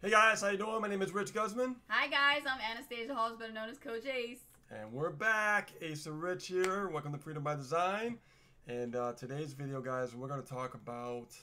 Hey guys, how you doing? My name is Rich Guzman. Hi guys, I'm Anastasia Halls, better known as Coach Ace. And we're back. Ace and Rich here. Welcome to Freedom by Design. And today's video, guys, we're going to talk about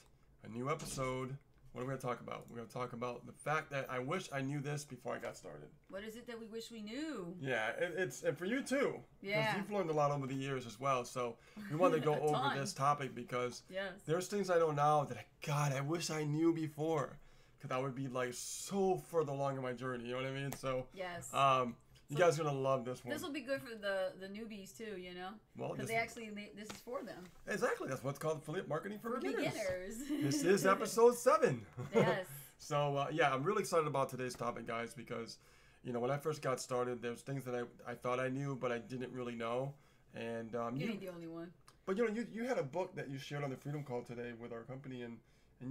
a new episode. What are we going to talk about? We're going to talk about the fact that I wish I knew this before I got started. What is it that we wish we knew? Yeah, it's and for you too. Yeah. Because you've learned a lot over the years as well. So we wanted to go over this topic because there's things I know now that, God, I wish I knew before. Because I would be like so further along in my journey, you know what I mean? So, yes. You guys are going to love this one. This will be good for the newbies too, you know? Well, because this is for them. Exactly. That's what's called affiliate marketing for beginners. This is episode 7. Yes. So, yeah, I'm really excited about today's topic, guys, because, you know, when I first got started, there's things that I thought I knew, but I didn't really know. And you ain't the only one. But, you know, you had a book that you shared on the Freedom Call today with our company, and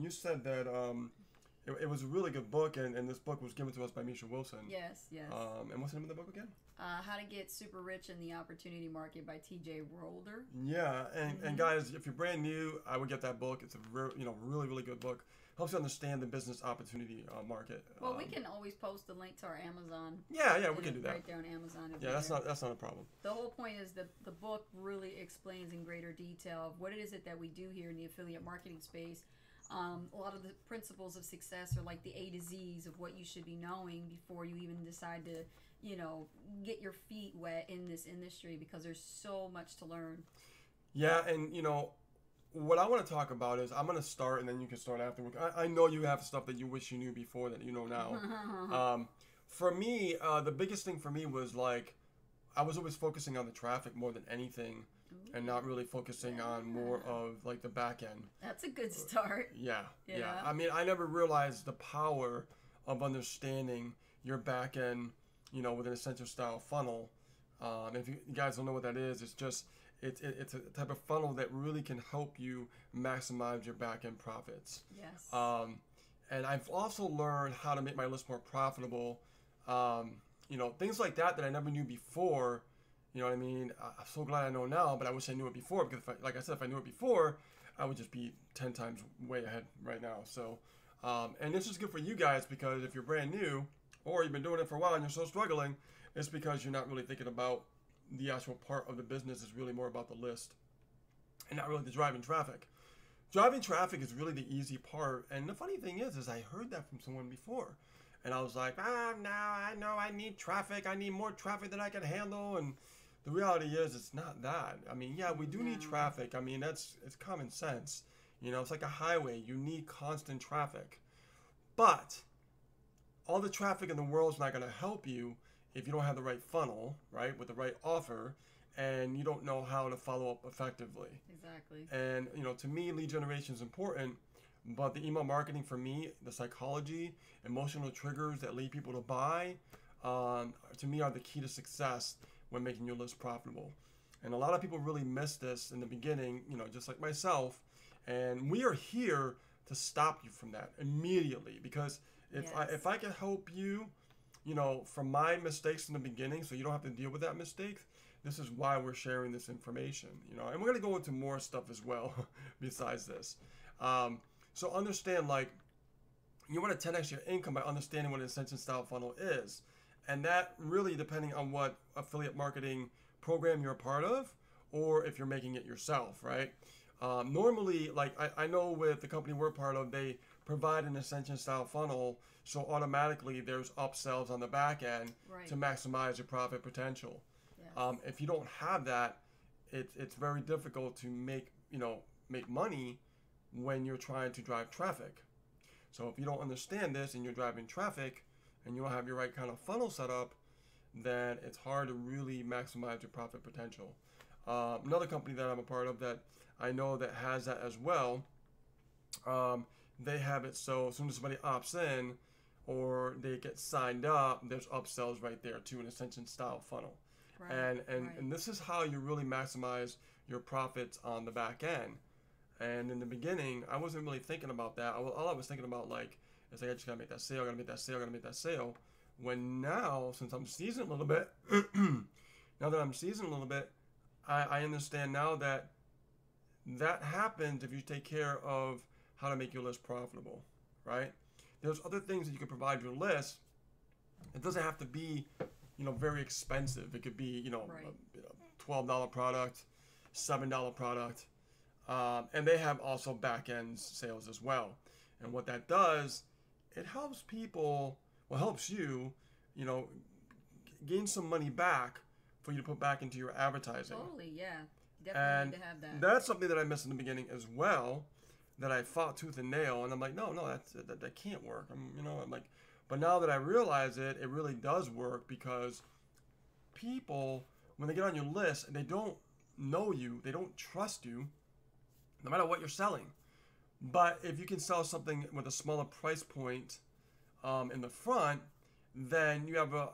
you said that it was a really good book, and this book was given to us by Misha Wilson. Yes, yes. And what's the name of the book again? How to Get Super Rich in the Opportunity Market by T.J. Rolder. Yeah, and guys, if you're brand new, I would get that book. It's a really, really good book. Helps you understand the business opportunity market. Well, we can always post the link to our Amazon. Yeah, we can do that. Right there on Amazon. Yeah, that's not a problem. The whole point is the book really explains in greater detail what it is that we do here in the affiliate marketing space. A lot of the principles of success are like the A to Z's of what you should be knowing before you even decide to, you know, get your feet wet in this industry, because there's so much to learn. Yeah, and you know, what I want to talk about is, I'm going to start and then you can start afterwards. I know you have stuff that you wish you knew before that you know now. For me, the biggest thing for me was like, I was always focusing on the traffic more than anything. And not really focusing on more of like the back end. That's a good start. Yeah. I mean, I never realized the power of understanding your back end, you know, with an essential style funnel. If you guys don't know what that is, it's just it's a type of funnel that really can help you maximize your back end profits. Yes. And I've also learned how to make my list more profitable. You know, things like that I never knew before. You know what I mean? I'm so glad I know now, but I wish I knew it before, because like I said, if I knew it before, I would just be 10 times way ahead right now. So, and this is good for you guys, because if you're brand new or you've been doing it for a while and you're still struggling, it's because you're not really thinking about the actual part of the business. Is really more about the list and not really the driving traffic. Driving traffic is really the easy part. And the funny thing is I heard that from someone before. And I was like, no, I know I need traffic. I need more traffic than I can handle. And the reality is, it's not that. I mean, yeah, we do need traffic. I mean, it's common sense. You know, it's like a highway. You need constant traffic. But all the traffic in the world is not going to help you if you don't have the right funnel, right, with the right offer, and you don't know how to follow up effectively. Exactly. And, you know, to me, lead generation is important, but the email marketing for me, the psychology, emotional triggers that lead people to buy, to me are the key to success when making your list profitable. And a lot of people really miss this in the beginning, you know, just like myself. And we are here to stop you from that immediately, because if I can help you, you know, from my mistakes in the beginning, so you don't have to deal with that mistake, this is why we're sharing this information, you know. And we're going to go into more stuff as well besides this. So understand, like, you want to 10x your income by understanding what an ascension style funnel is. And that really, depending on what affiliate marketing program you're a part of, or if you're making it yourself, right? Normally, like I know with the company we're part of, they provide an ascension style funnel, so automatically there's upsells on the back end to maximize your profit potential. Yes. If you don't have that, it's very difficult to make money when you're trying to drive traffic. So if you don't understand this and you're driving traffic, and you don't have your right kind of funnel set up, then it's hard to really maximize your profit potential. Another company that I'm a part of that I know that has that as well, they have it so as soon as somebody opts in or they get signed up, there's upsells right there to an ascension style funnel. Right, and this is how you really maximize your profits on the back end. And in the beginning, I wasn't really thinking about that. All I was thinking about, like, it's like, I just gotta make that sale, gotta make that sale, gotta make that sale. When now, since I'm seasoned a little bit, I understand now that happens if you take care of how to make your list profitable, right? there's other things that you can provide your list. It doesn't have to be, very expensive. It could be, Right. a $12 product, $7 product. And they have also back end sales as well. And what that does, it helps people, helps you, gain some money back for you to put back into your advertising. Totally, yeah. Definitely And need to have that. that's something that I missed in the beginning as well, that I fought tooth and nail. And I'm like, no, that can't work. I'm like, but now that I realize it, it really does work, because people, when they get on your list and they don't know you, they don't trust you, no matter what you're selling. But if you can sell something with a smaller price point in the front, then you have a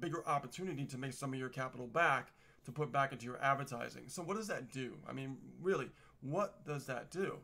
bigger opportunity to make some of your capital back to put back into your advertising. So what does that do? I mean, really, what does that do?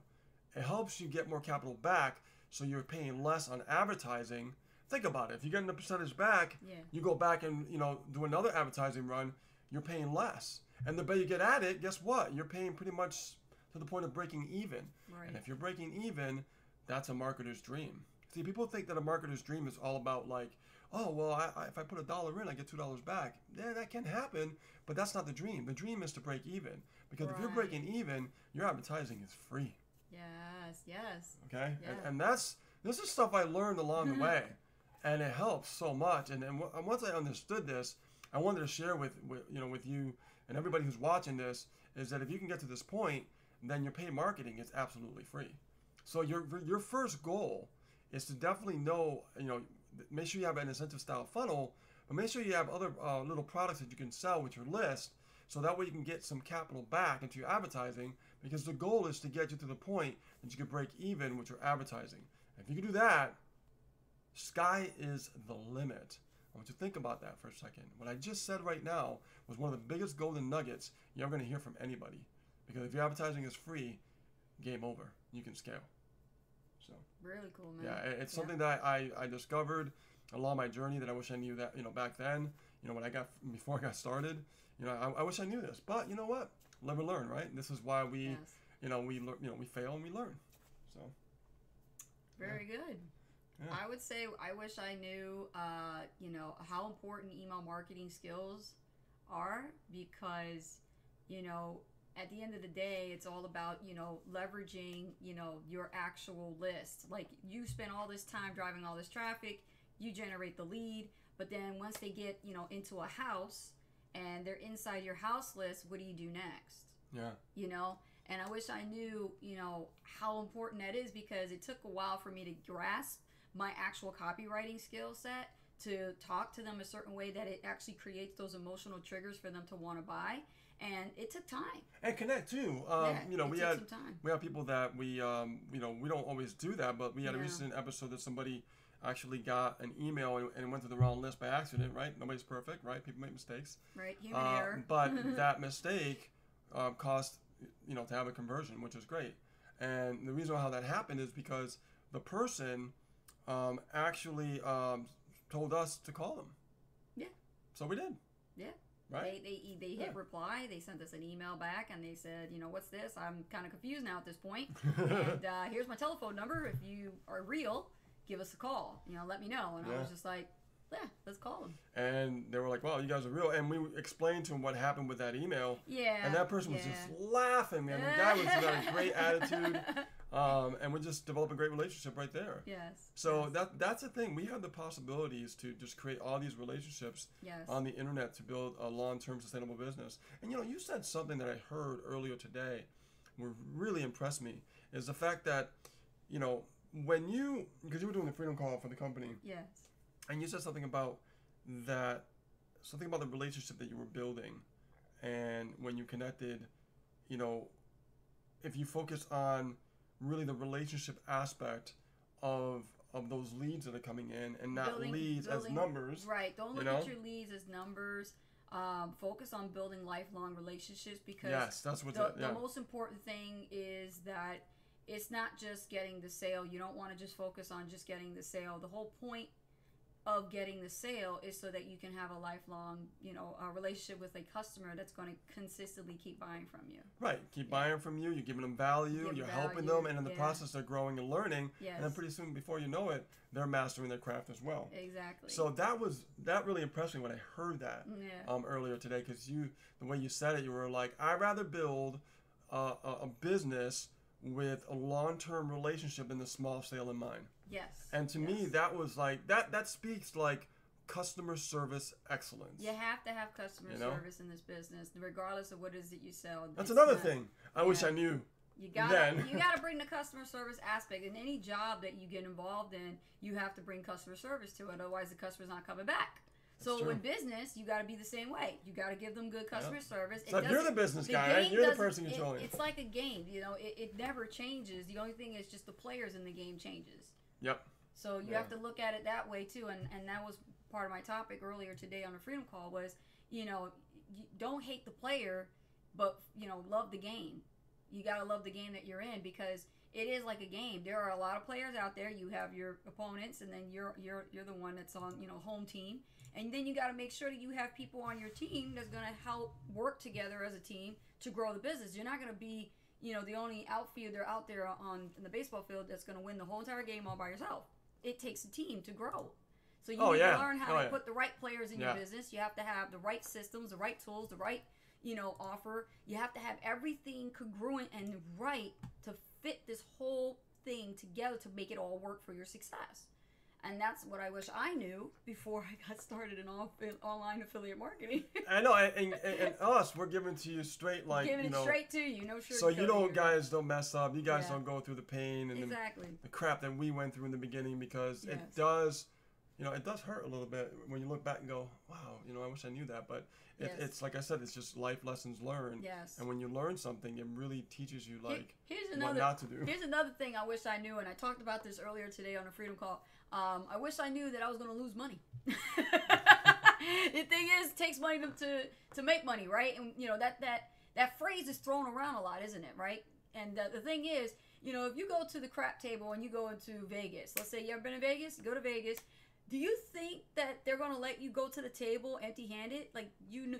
It helps you get more capital back, so you're paying less on advertising. Think about it. If you're getting a percentage back, you go back and do another advertising run, you're paying less. And the better you get at it, guess what? You're paying pretty much to the point of breaking even. Right. And if you're breaking even, that's a marketer's dream. See, people think that a marketer's dream is all about like, oh, well, if I put $1 in, I get $2 back. Yeah, that can happen, but that's not the dream. The dream is to break even. Because if you're breaking even, your advertising is free. Yes. Okay? Yeah. And this is stuff I learned along the way. And it helps so much. And once I understood this, I wanted to share with you and everybody who's watching this, is that if you can get to this point, then your paid marketing is absolutely free. So your first goal is to definitely know, make sure you have an incentive style funnel, but make sure you have other little products that you can sell with your list, so that way you can get some capital back into your advertising, because the goal is to get you to the point that you can break even with your advertising. If you can do that, sky is the limit. I want you to think about that for a second. What I just said right now was one of the biggest golden nuggets you're ever going to hear from anybody. Because if your advertising is free, game over. You can scale. So really cool, man. Yeah, it's something that I discovered along my journey that I wish I knew that back then. Before I got started. I wish I knew this, but you know what? Live and learn, right? This is why we we fail and we learn. So very good. Yeah. I would say I wish I knew how important email marketing skills are, because at the end of the day, it's all about, leveraging, your actual list. Like, you spend all this time driving all this traffic, you generate the lead, but then once they get, into a house and they're inside your house list, what do you do next? Yeah. And I wish I knew, how important that is, because it took a while for me to grasp my actual copywriting skill set, to talk to them a certain way that it actually creates those emotional triggers for them to want to buy. And it took time. And connect too. We have people that we don't always do that, but we had a recent episode that somebody actually got an email and went to the wrong list by accident, right? Nobody's perfect, right? People make mistakes. Right, human error. But that mistake caused, to have a conversion, which is great. And the reason how that happened is because the person actually told us to call them. Yeah. So we did. Yeah. Right. They hit reply. They sent us an email back, and they said, what's this? I'm kind of confused now at this point. And here's my telephone number. If you are real, give us a call. Let me know. And I was just like, yeah, let's call them. And they were like, wow, you guys are real. And we explained to them what happened with that email. Yeah. And that person was just laughing, man. The guy was got a great attitude. And we just developed a great relationship right there. Yes. So that's the thing. We have the possibilities to just create all these relationships on the internet to build a long-term sustainable business. And you said something that I heard earlier today, what really impressed me, is the fact that, when because you were doing the Freedom Call for the company. Yes. And you said something about the relationship that you were building, and when you connected, if you focus on really the relationship aspect of those leads that are coming in, and not leads as numbers. Right. Don't look at your leads as numbers. Focus on building lifelong relationships, because that's what the most important thing is that it's not just getting the sale. You don't want to just focus on just getting the sale. The whole point of getting the sale is so that you can have a lifelong, relationship with a customer that's going to consistently keep buying from you. Right. Keep buying from you. You're giving them value. You're helping them. And in the process, they're growing and learning. Yes. And then pretty soon, before you know it, they're mastering their craft as well. Exactly. So that really impressed me when I heard that earlier today, because the way you said it, you were like, I'd rather build a business with a long-term relationship in the small sale in mind. Yes. And to me, that was like, that speaks like customer service excellence. You have to have customer service in this business, regardless of what it is that you sell. That's another thing I wish I knew. You gotta bring the customer service aspect. In any job that you get involved in, you have to bring customer service to it. Otherwise, the customer's not coming back. So in business, you got to be the same way. You got to give them good customer service. So you're the business guy, right? You're the person controlling it. It's like a game. It never changes. The only thing is just the players in the game changes. Yep. So you have to look at it that way too. And that was part of my topic earlier today on the Freedom Call was, you don't hate the player, but, love the game. You got to love the game that you're in, because it is like a game. There are a lot of players out there. You have your opponents, and then you're the one that's on, home team. And then you got to make sure that you have people on your team that's going to help work together as a team to grow the business. You're not going to be, the only outfielder out there in the baseball field that's going to win the whole entire game all by yourself. It takes a team to grow. So you need to learn how to put the right players in your business. You have to have the right systems, the right tools, the right, offer. You have to have everything congruent and right to fit this whole thing together to make it all work for your success. And that's what I wish I knew before I got started in online affiliate marketing. I know, and us, we're giving to you straight, like, giving it straight to you, no sugar. So guys don't mess up. You guys don't go through the pain and the crap that we went through in the beginning, because it does, it does hurt a little bit when you look back and go, wow, I wish I knew that. But it's like I said, it's just life lessons learned. Yes. And when you learn something, it really teaches you what not to do. Here's another thing I wish I knew, and I talked about this earlier today on a Freedom Call. I wish I knew that I was going to lose money. The thing is, it takes money to make money, right? And that phrase is thrown around a lot, isn't it, right? And the thing is, if you go to the crap table and you go into Vegas, let's say you ever been in Vegas, you go to Vegas. Do you think that they're going to let you go to the table empty-handed? Like, you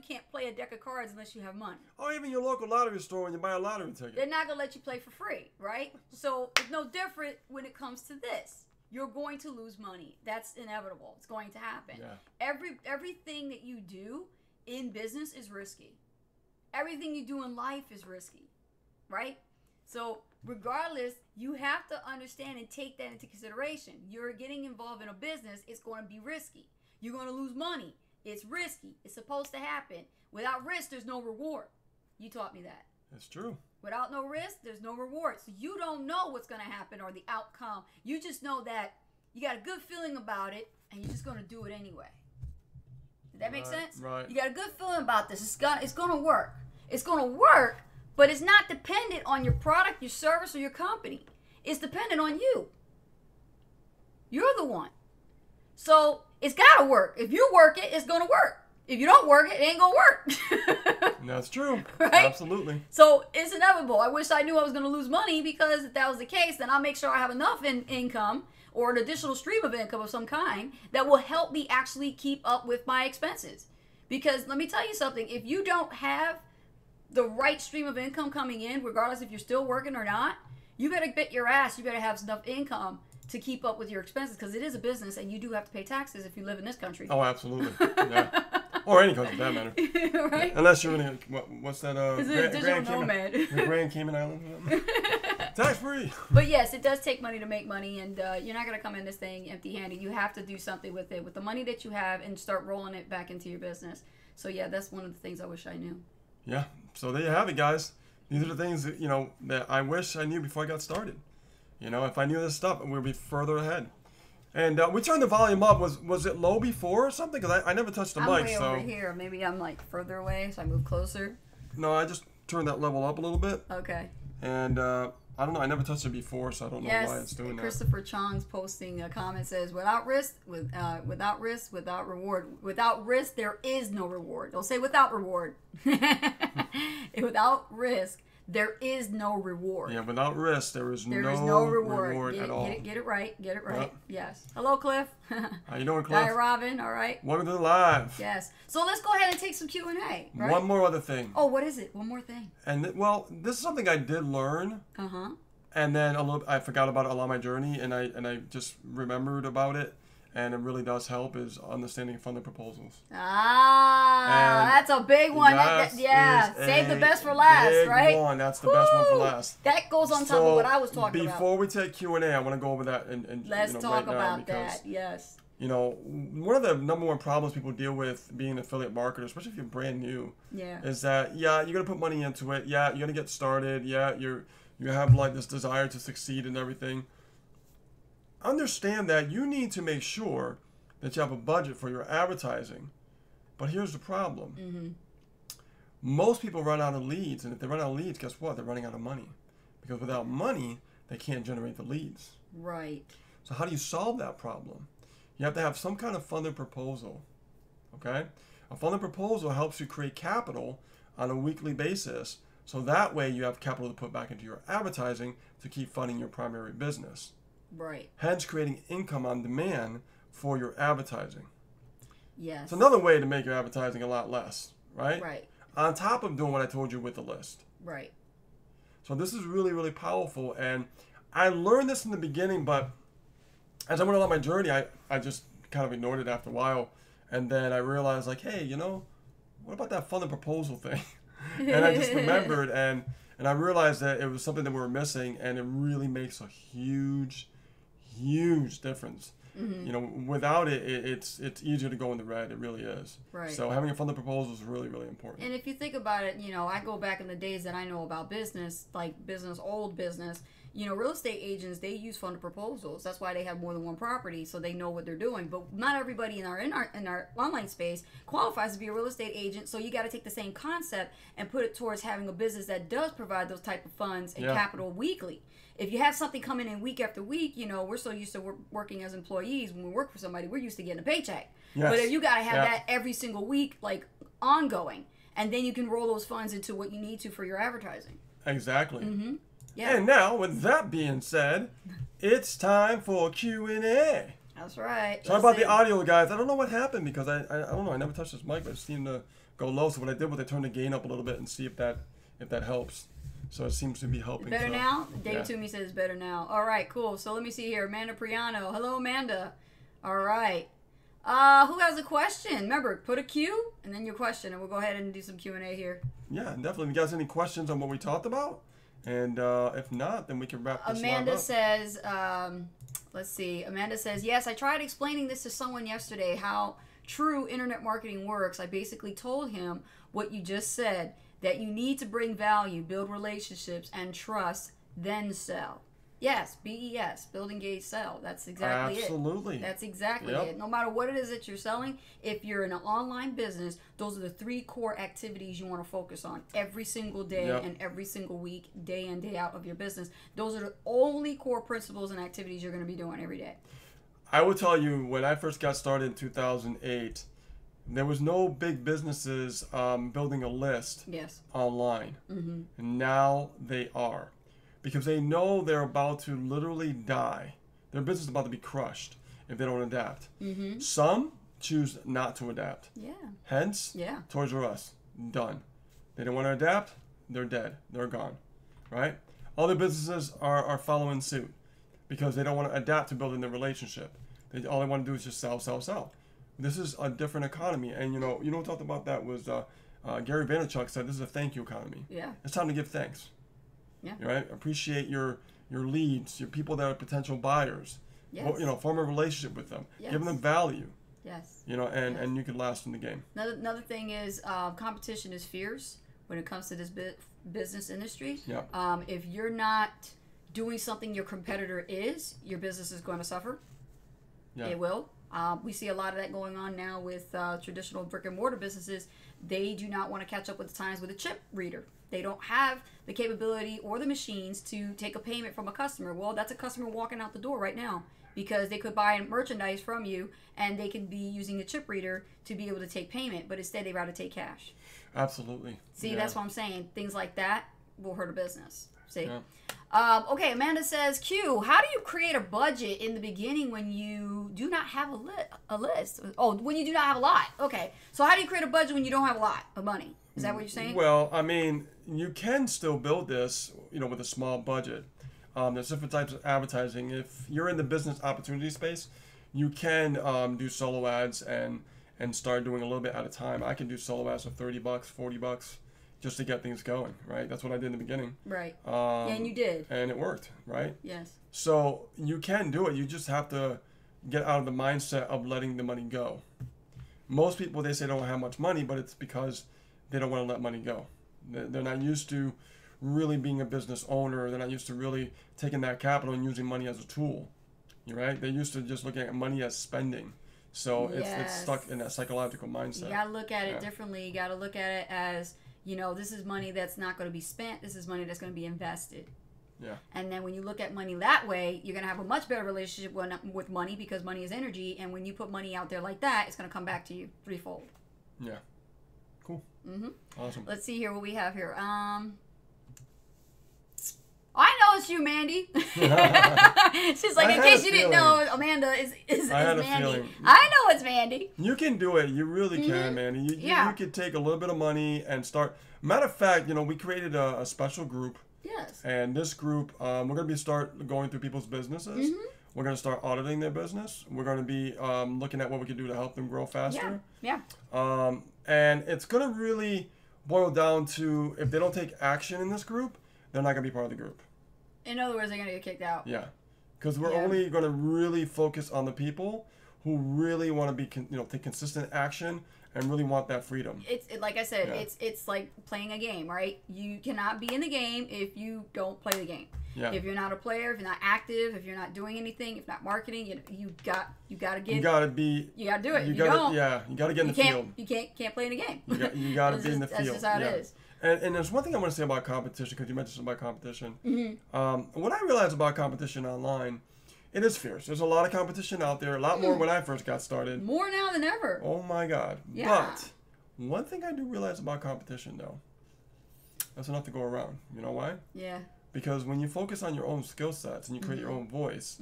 can't play a deck of cards unless you have money. Or even your local lottery store when you buy a lottery ticket. They're not going to let you play for free, right? So it's no different when it comes to this. You're going to lose money. That's inevitable. It's going to happen. Yeah. Everything that you do in business is risky. Everything you do in life is risky, right? So regardless, you have to understand and take that into consideration. You're getting involved in a business, it's going to be risky. You're going to lose money. It's risky. It's supposed to happen. Without risk, there's no reward. You taught me that. That's true. Without no risk, there's no reward. So you don't know what's going to happen or the outcome. You just know that you got a good feeling about it, and you're just going to do it anyway. Did that make sense? Right. You got a good feeling about this. It's going to work. It's going to work. But it's not dependent on your product, your service, or your company. It's dependent on you. You're the one. So it's got to work. If you work it, it's going to work. If you don't work it, it ain't going to work. That's true. Right? Absolutely. So it's inevitable. I wish I knew I was going to lose money, because if that was the case, then I'll make sure I have enough income or an additional stream of income of some kind that will help me actually keep up with my expenses. Because let me tell you something. If you don't have the right stream of income coming in, regardless if you're still working or not, you better bet your ass you better have enough income to keep up with your expenses, because it is a business and you do have to pay taxes if you live in this country. Oh, absolutely. Yeah. Or any country, for that matter. Right? Unless you're in a, what's that? Digital nomad. The Grand Cayman Islands. Tax free. But yes, it does take money to make money, and you're not going to come in this thing empty-handed. You have to do something with it, with the money that you have, and start rolling it back into your business. So yeah, that's one of the things I wish I knew. Yeah. So there you have it, guys. These are the things that, that I wish I knew before I got started. If I knew this stuff, we'd be further ahead. And we turned the volume up. Was it low before or something? Because I never touched the mic. I'm way over here. Maybe I'm like further away, so I move closer. No, I just turned that level up a little bit. Okay. And I don't know. I never touched it before, so I don't know why it's doing that. Christopher Chong's posting a comment says, without risk, without reward. Without risk, there is no reward. Don't say without reward. Without risk, there is no reward. Yeah, without risk, there is no reward at all. Get it right. Yep. Yes. Hello, Cliff. How you doing, Cliff? Hi, Robin. All right. Welcome to the live. Yes. So let's go ahead and take some Q&A, right? One more other thing. Oh, what is it? One more thing. And well, this is something I did learn. Uh-huh. And then I forgot about it along my journey, and I just remembered about it. And it really does help is understanding funded proposals. Ah, that's a big one. Save the best for last, big right? One. That's the best one for last. That goes on top of what I was talking about. Before we take Q&A, I want to go over that and let's talk right about because, that. Yes. You know, one of the number one problems people deal with being an affiliate marketer, especially if you're brand new, is that you're gonna put money into it. Yeah, you're gonna get started. Yeah, you have like this desire to succeed and everything. Understand that you need to make sure that you have a budget for your advertising. But here's the problem. Mm-hmm. Most people run out of leads, and if they run out of leads, guess what? They're running out of money. Because without money, they can't generate the leads. Right. So how do you solve that problem? You have to have some kind of funded proposal. Okay? A funded proposal helps you create capital on a weekly basis. So that way you have capital to put back into your advertising to keep funding your primary business. Right. Hence creating income on demand for your advertising. Yes. It's another way to make your advertising a lot less, right? Right. On top of doing what I told you with the list. Right. So this is really, really powerful. And I learned this in the beginning, but as I went along my journey, I just kind of ignored it after a while. And then I realized, like, hey, what about that funded proposal thing? And I just remembered, and I realized that it was something that we were missing, and it really makes a huge difference. Mm-hmm. Without it, it's easier to go in the red. It really is. Right. So having a funded proposal is really, really important. And if you think about it, I go back in the days that I know about business, like old business. Real estate agents, they use funded proposals. That's why they have more than one property, so they know what they're doing. But not everybody in our online space qualifies to be a real estate agent. So you got to take the same concept and put it towards having a business that does provide those type of funds and capital weekly. If you have something coming in week after week, we're so used to working as employees. When we work for somebody, we're used to getting a paycheck. Yes. But if you got to have that every single week, like ongoing, and then you can roll those funds into what you need to for your advertising. Exactly. Mm-hmm. Yeah. And now, with that being said, it's time for Q&A. That's right. Sorry about the audio, guys. I don't know what happened because I don't know. I never touched this mic, but it seemed to go low. So what I did was I turned the gain up a little bit and see if that helps. So it seems to be helping. Better now? Dave Toomey says better now. All right, cool. So let me see here. Amanda Priano. Hello, Amanda. All right. Who has a question? Remember, put a Q and then your question, and we'll go ahead and do some Q&A here. Yeah, definitely. If you guys have any questions on what we talked about? And if not, then we can wrap this Amanda up. says, let's see. Amanda says, yes, I tried explaining this to someone yesterday, how true internet marketing works. I basically told him what you just said, that you need to bring value, build relationships, and trust, then sell. Yes, BES, build, engage, sell. That's exactly Absolutely. it. That's exactly it. No matter what it is that you're selling, if you're in an online business, those are the 3 core activities you want to focus on every single day and every single week, day in, day out of your business. Those are the only core principles and activities you're going to be doing every day. I will tell you, when I first got started in 2008, there was no big businesses building a list online. Mm-hmm. And now they are. Because they know they're about to literally die. Their business is about to be crushed if they don't adapt. Mm-hmm. Some choose not to adapt. Yeah. Hence, Toys R Us, done. They don't want to adapt, they're dead. They're gone. Right? Other businesses are following suit because they don't want to adapt to building their relationship. All they want to do is just sell, sell, sell. This is a different economy. And you know what talked about that was Gary Vaynerchuk said this is a thank you economy. Yeah. It's time to give thanks. Yeah. Right? Appreciate your leads, your people that are potential buyers. Yes. Form a relationship with them. Yes. Give them value. Yes. And you can last in the game. Another thing is competition is fierce when it comes to this business industry. Yeah. If you're not doing something your competitor is, your business is going to suffer. Yeah. It will. We see a lot of that going on now with traditional brick and mortar businesses. They do not want to catch up with the times with a chip reader. They don't have the capability or the machines to take a payment from a customer. Well, that's a customer walking out the door right now because they could buy merchandise from you and they could be using a chip reader to be able to take payment, but instead they'd rather take cash. Absolutely. See, that's what I'm saying. Things like that, will hurt a business. See? Yeah. Okay, Amanda says, Q, how do you create a budget in the beginning when you do not have a list? Oh, when you do not have a lot. Okay, so how do you create a budget when you don't have a lot of money? Is that what you're saying? Well, I mean, you can still build this, with a small budget. There's different types of advertising. If you're in the business opportunity space, you can do solo ads and start doing a little bit at a time. I can do solo ads for $30, $40. Just to get things going, right? That's what I did in the beginning. Right. Yeah, and you did. And it worked, right? Yes. So you can do it. You just have to get out of the mindset of letting the money go. Most people, they say they don't have much money, but it's because they don't want to let money go. They're not used to really being a business owner. They're not used to really taking that capital and using money as a tool, right? They're used to just looking at money as spending. So it's stuck in that psychological mindset. You got to look at it differently. You got to look at it as, this is money that's not going to be spent. This is money that's going to be invested. Yeah. And then when you look at money that way, you're going to have a much better relationship with money because money is energy. And when you put money out there like that, it's going to come back to you threefold. Yeah. Cool. Mm-hmm. Awesome. Let's see here what we have here. I know it's you, Mandy. She's like, in case you didn't know, Amanda is Mandy. Feeling. I know it's Mandy. You can do it. You really can, Mandy. You could take a little bit of money and start. Matter of fact, we created a special group. Yes. And this group, we're going to start going through people's businesses. Mm-hmm. We're going to start auditing their business. We're going to be looking at what we can do to help them grow faster. Yeah. And it's going to really boil down to, if they don't take action in this group, they're not going to be part of the group. In other words, they're going to get kicked out. Yeah. Because we're only going to really focus on the people who really want to be, take consistent action and really want that freedom. It's like I said, it's like playing a game, right? You cannot be in the game if you don't play the game. Yeah. If you're not a player, if you're not active, if you're not doing anything, if not marketing, you got to get. You got to be. You got to do it. You got to get in the field. You can't play in the game. You got to be in the field. That's just how it is. And there's one thing I want to say about competition, because you mentioned something about competition. Mm-hmm. What I realized about competition online, it is fierce. There's a lot of competition out there, a lot more when I first got started. More now than ever. Oh my God. Yeah. But one thing I do realize about competition, though, that's enough to go around. You know why? Yeah. Because when you focus on your own skill sets and you create your own voice,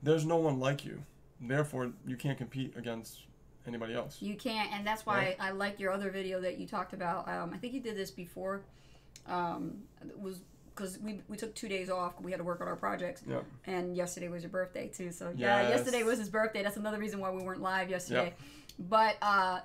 there's no one like you. Therefore, you can't compete against anybody else. You can't, and that's why I liked your other video that you talked about. I think you did this before. It was because we took 2 days off. We had to work on our projects. Yep. And yesterday was your birthday too. So yesterday was his birthday. That's another reason why we weren't live yesterday. Yep. But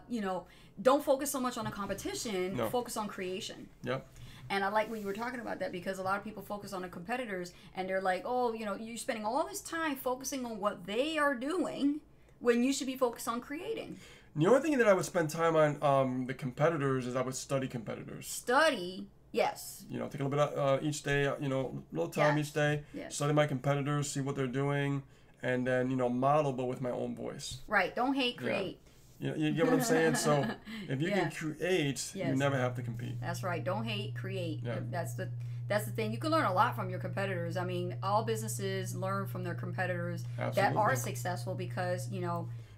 don't focus so much on the competition. No. Focus on creation. Yep. And I like what you were talking about that, because a lot of people focus on the competitors and they're like, oh, you're spending all this time focusing on what they are doing when you should be focused on creating. The only thing that I would spend time on the competitors is I would study competitors. Study, yes. Take a little bit each day, a little time each day. Yes. Study my competitors, see what they're doing, and then, model, but with my own voice. Right. Don't hate, create. Yeah. You get what I'm saying? So if you can create, you never have to compete. That's right. Don't hate, create. Yeah. That's the thing. You can learn a lot from your competitors. I mean, all businesses learn from their competitors that are successful because,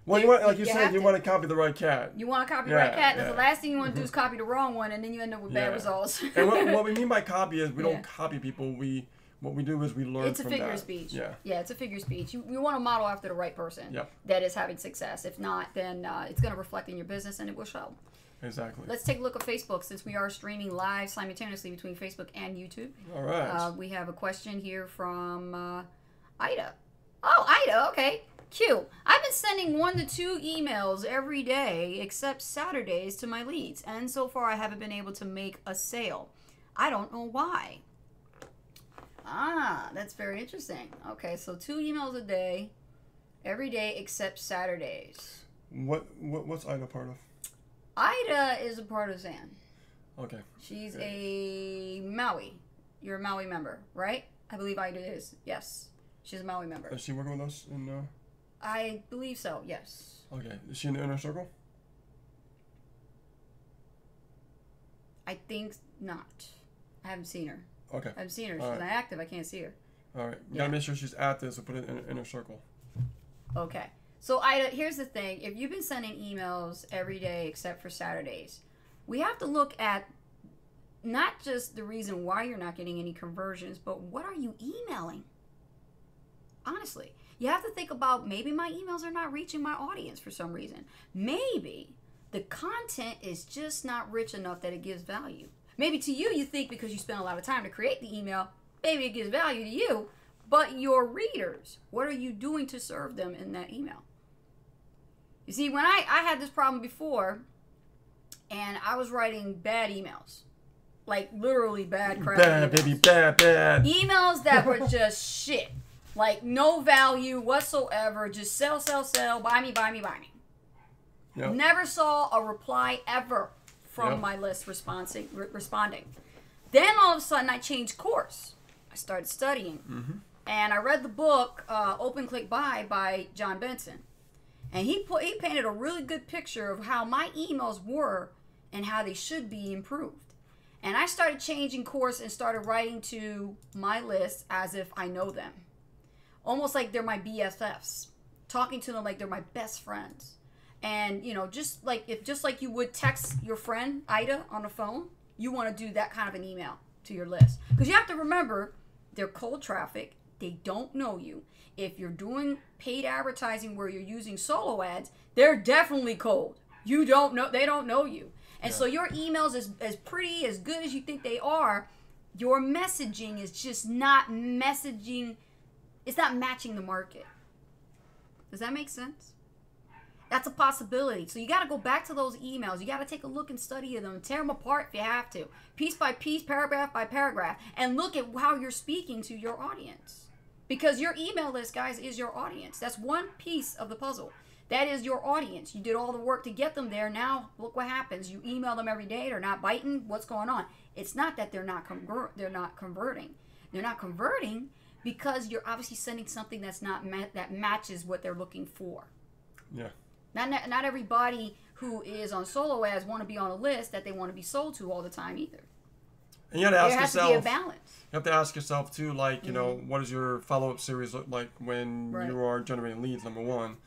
well, you want, like you said, you want to copy the right cat. You want to copy the right cat. Yeah. The last thing you want to do is copy the wrong one, and then you end up with bad results. And what we mean by copy is we don't copy people. What we do is we learn from that. It's a figure of speech. Yeah, it's a figure of speech. You want to model after the right person that is having success. If not, then it's going to reflect in your business, and it will show. Exactly. Let's take a look at Facebook, since we are streaming live simultaneously between Facebook and YouTube. All right. We have a question here from Ida. Oh, Ida, okay. Q. I've been sending 1 to 2 emails every day except Saturdays to my leads, and so far I haven't been able to make a sale. I don't know why. Ah, that's very interesting. Okay, so 2 emails a day, every day except Saturdays. What's Ida part of? Ida is a part of Zan. Okay. She's a Maui. You're a Maui member, right? I believe Ida is. Yes. She's a Maui member. Is she working with us in I believe so, yes. Okay. Is she in the inner circle? I think not. I haven't seen her. Okay. I haven't seen her. She's not active. I can't see her. All right. You gotta make sure she's active, so put it in an inner circle. Okay. So, Ida, here's the thing. If you've been sending emails every day except for Saturdays, we have to look at not just the reason why you're not getting any conversions, but what are you emailing? Honestly, you have to think about, maybe my emails are not reaching my audience for some reason. Maybe the content is just not rich enough that it gives value. Maybe to you, you think because you spend a lot of time to create the email, maybe it gives value to you, but your readers, what are you doing to serve them in that email? You see, when I had this problem before, and I was writing bad emails, like literally bad crap. Bad, baby, bad. Emails that were just shit. Like no value whatsoever. Just sell, buy me. Yep. Never saw a reply ever from my list responding. Then all of a sudden I changed course. I started studying. And I read the book Open Click Buy by John Benson. And he painted a really good picture of how my emails were and how they should be improved. And I started changing course and started writing to my list as if I know them. Almost like they're my BFFs. Talking to them like they're my best friends. And, you know, just like you would text your friend Ida on the phone, you want to do that kind of an email to your list. Because you have to remember, they're cold traffic. They don't know you. If you're doing paid advertising where you're using solo ads, they're definitely cold. You don't know, they don't know you. And so your emails, as pretty, as good as you think they are, your messaging is just not messaging. It's not matching the market. Does that make sense? That's a possibility. So you got to go back to those emails. You got to take a look and study them. Tear them apart if you have to. Piece by piece, paragraph by paragraph. And look at how you're speaking to your audience. Because your email list, guys, is your audience. That's one piece of the puzzle. That is your audience. You did all the work to get them there. Now, look what happens. You email them every day. They're not biting. What's going on? It's not that they're not converting. They're not converting because you're obviously sending something that's not that matches what they're looking for. Yeah. Not everybody who is on solo ads want to be on a list that they want to be sold to all the time either. And you got to ask there has yourself. To be a balance. You have to ask yourself too, like, you know, what does your follow-up series look like when you are generating leads? Number one.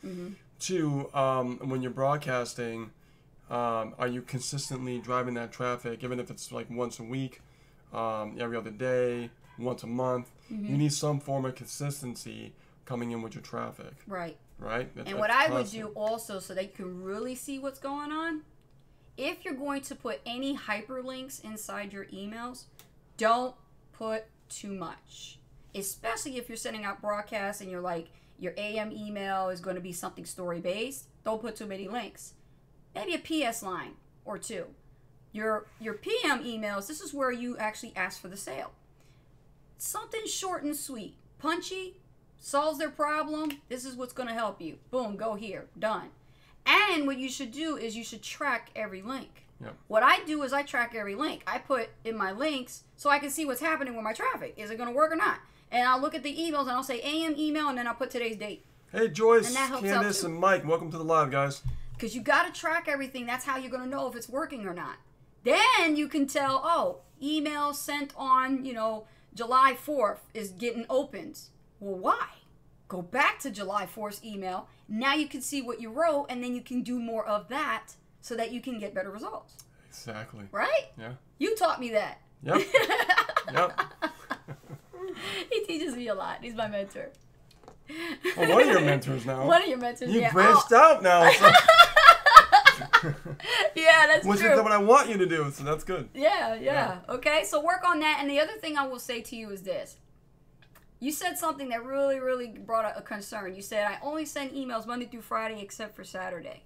Two, when you're broadcasting, are you consistently driving that traffic, even if it's like once a week, every other day, once a month? You need some form of consistency coming in with your traffic. Right. Right? And what I would do also, so that you can really see what's going on, if you're going to put any hyperlinks inside your emails, don't put too much. Especially if you're sending out broadcasts and you're like, your AM email is going to be something story-based. Don't put too many links. Maybe a PS line or two. Your PM emails, this is where you actually ask for the sale. Something short and sweet. Punchy, solves their problem. This is what's going to help you. Boom, go here. Done. And what you should do is you should track every link. Yep. What I do is I track every link. I put in my links so I can see what's happening with my traffic. Is it going to work or not? And I'll look at the emails and I'll say AM email and then I'll put today's date. Hey, Joyce, Candace, and Mike, welcome to the live, guys. Because you got to track everything. That's how you're going to know if it's working or not. Then you can tell, oh, email sent on, July 4th is getting opens. Well, why? Go back to July 4th email. Now you can see what you wrote, and then you can do more of that so that you can get better results. Exactly. Right? Yeah. You taught me that. Yep. Yep. He teaches me a lot. He's my mentor. Well, one of your mentors now. One of your mentors, You branched out now. So. Yeah, that's Which true. is what I want you to do, so that's good. Yeah. Okay, so work on that. And the other thing I will say to you is this. You said something that really, really brought a concern. You said, I only send emails Monday through Friday except for Saturday.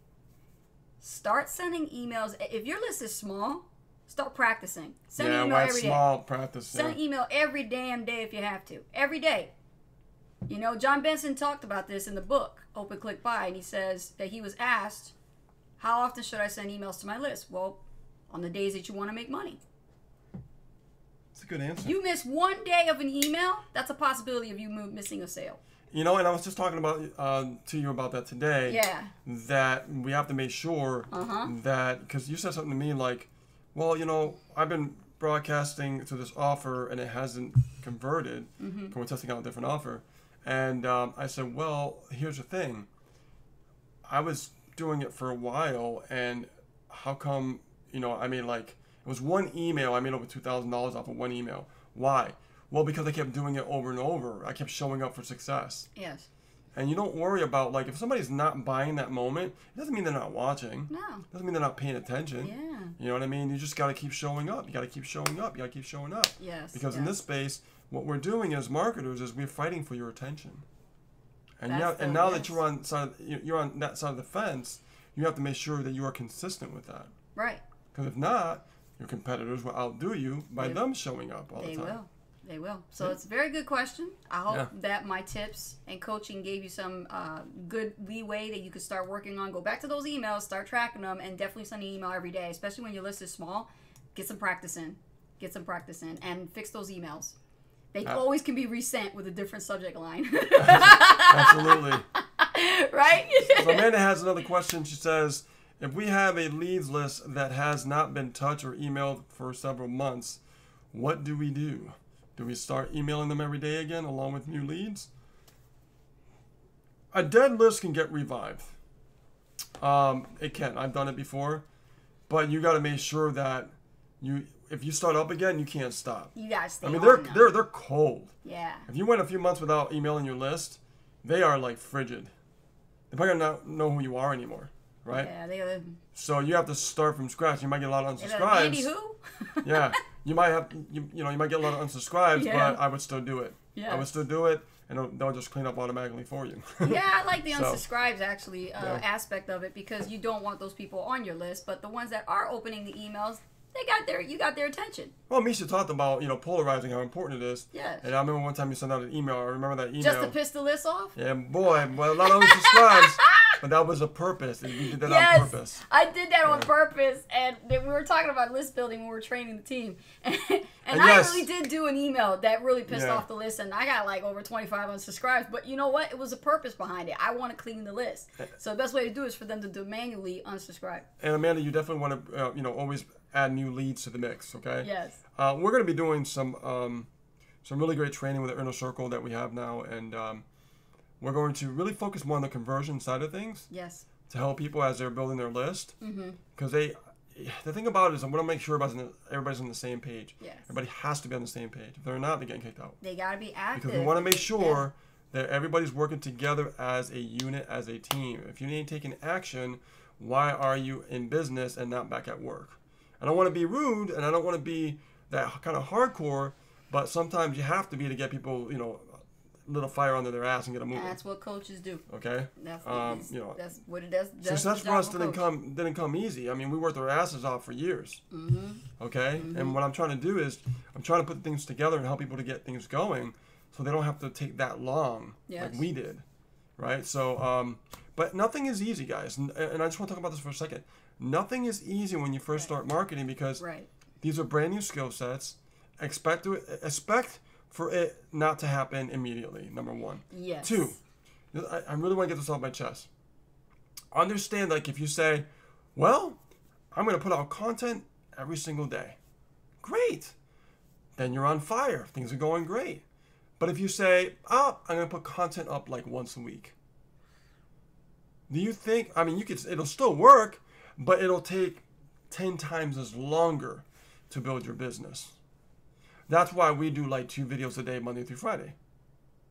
Start sending emails. If your list is small, start practicing. Send an email every day. Small practice. Send an email every damn day if you have to. Every day. John Benson talked about this in the book, Open Click Buy, and he says that he was asked, how often should I send emails to my list? Well, on the days that you want to make money. That's a good answer. You miss one day of an email, that's a possibility of you missing a sale. And I was just talking about to you about that today. Yeah. That we have to make sure that, because you said something to me like, well, I've been broadcasting to this offer and it hasn't converted. We're testing out a different offer. And I said, well, here's the thing. I was doing it for a while, and how come, It was one email. I made over $2,000 off of one email. Why? Well, because I kept doing it over and over. I kept showing up for success. Yes. And you don't worry about, like, if somebody's not buying that moment, it doesn't mean they're not watching. No. It doesn't mean they're not paying attention. Yeah. You know what I mean? You just got to keep showing up. You got to keep showing up. You got to keep showing up. Yes. Because in this space, what we're doing as marketers is we're fighting for your attention. And now that you're on that side of the fence, you have to make sure that you are consistent with that. Right. Because if not, your competitors will outdo you by them showing up all the time. They will. So it's a very good question. I hope that my tips and coaching gave you some good leeway that you could start working on. Go back to those emails, start tracking them, and definitely send an email every day, especially when your list is small. Get some practice in. And fix those emails. They always can be resent with a different subject line. Absolutely. Right? So Amanda has another question. She says, if we have a leads list that has not been touched or emailed for several months, what do we do? Do we start emailing them every day again along with new leads? A dead list can get revived. It can. I've done it before. But you got to make sure that if you start up again, you can't stop. You got to stay they're cold. Yeah. If you went a few months without emailing your list, they are like frigid. They're probably not know who you are anymore, right? Yeah, so you have to start from scratch. You might get a lot of unsubscribes. Andy who? Yeah. You might have, you might get a lot of unsubscribes, but I would still do it. Yes. I would still do it, and they'll just clean up automatically for you. Yeah, I like the unsubscribes actually aspect of it, because you don't want those people on your list, but the ones that are opening the emails, you got their attention. Well, Misha talked about, polarizing, how important it is. Yes. And I remember one time you sent out an email. I remember that email. Just to piss the list off? Yeah, boy, well, a lot of unsubscribes. But that was a purpose. You did that on purpose. I did that on purpose. And we were talking about list building when we were training the team. And I really did do an email that really pissed off the list. And I got like over 25 unsubscribes. But you know what? It was a purpose behind it. I want to clean the list. So the best way to do it is for them to manually unsubscribe. And Amanda, you definitely want to, always add new leads to the mix, okay? Yes. We're going to be doing some really great training with the Inner Circle that we have now. And we're going to really focus more on the conversion side of things. Yes. To help people as they're building their list. Because the thing about it is I want to make sure everybody's on the same page. Yes. Everybody has to be on the same page. If they're not, they're getting kicked out. They got to be active. Because we want to make sure that everybody's working together as a unit, as a team. If you ain't taking action, why are you in business and not back at work? I don't want to be rude, and I don't want to be that kind of hardcore, but sometimes you have to be to get people, little fire under their ass and get them moving. That's what coaches do. Okay. That's what it does. Success for us didn't come easy. I mean, we worked our asses off for years. Okay. And what I'm trying to do is I'm trying to put things together and help people to get things going, so they don't have to take that long like we did, right? So, but nothing is easy, guys. And I just want to talk about this for a second. Nothing is easy when you first start marketing, because these are brand new skill sets. Expect for it not to happen immediately, number one. Yes. Two, I really want to get this off my chest. Understand, like, if you say, well, I'm going to put out content every single day. Great. Then you're on fire. Things are going great. But if you say, I'm going to put content up like once a week. Do you think, it'll still work, but it'll take 10 times as longer to build your business. That's why we do like 2 videos a day, Monday through Friday,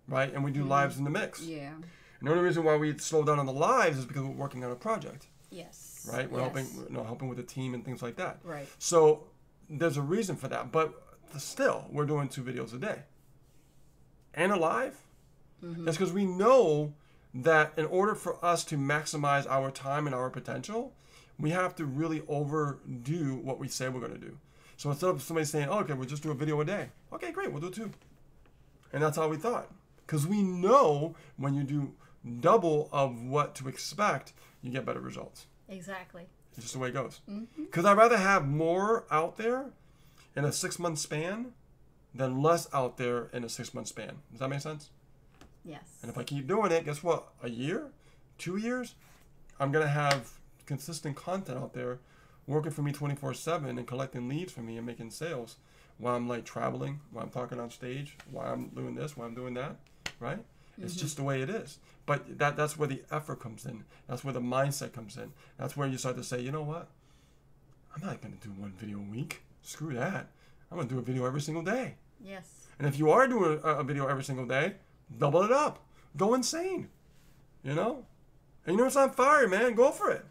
right? And we do lives in the mix. Yeah. And the only reason why we slow down on the lives is because we're working on a project. Yes. Right? We're helping with the team and things like that. Right. So there's a reason for that, but still, we're doing 2 videos a day. And a live. That's because we know that in order for us to maximize our time and our potential, we have to really overdo what we say we're going to do. So instead of somebody saying, okay, we'll just do a video a day. Okay, great, we'll do 2. And that's how we thought. Because we know when you do double of what to expect, you get better results. Exactly. It's just the way it goes. Because I'd rather have more out there in a 6-month span than less out there in a 6-month span. Does that make sense? Yes. And if I keep doing it, guess what? A year? 2 years? I'm going to have consistent content out there working for me 24/7 and collecting leads for me and making sales while I'm like traveling, while I'm talking on stage, while I'm doing this, while I'm doing that, right? It's just the way it is. But that's where the effort comes in. That's where the mindset comes in. That's where you start to say, you know what? I'm not going to do one video a week. Screw that. I'm going to do a video every single day. Yes. And if you are doing a video every single day, double it up. Go insane. You know? And you know, it's on fire, man. Go for it.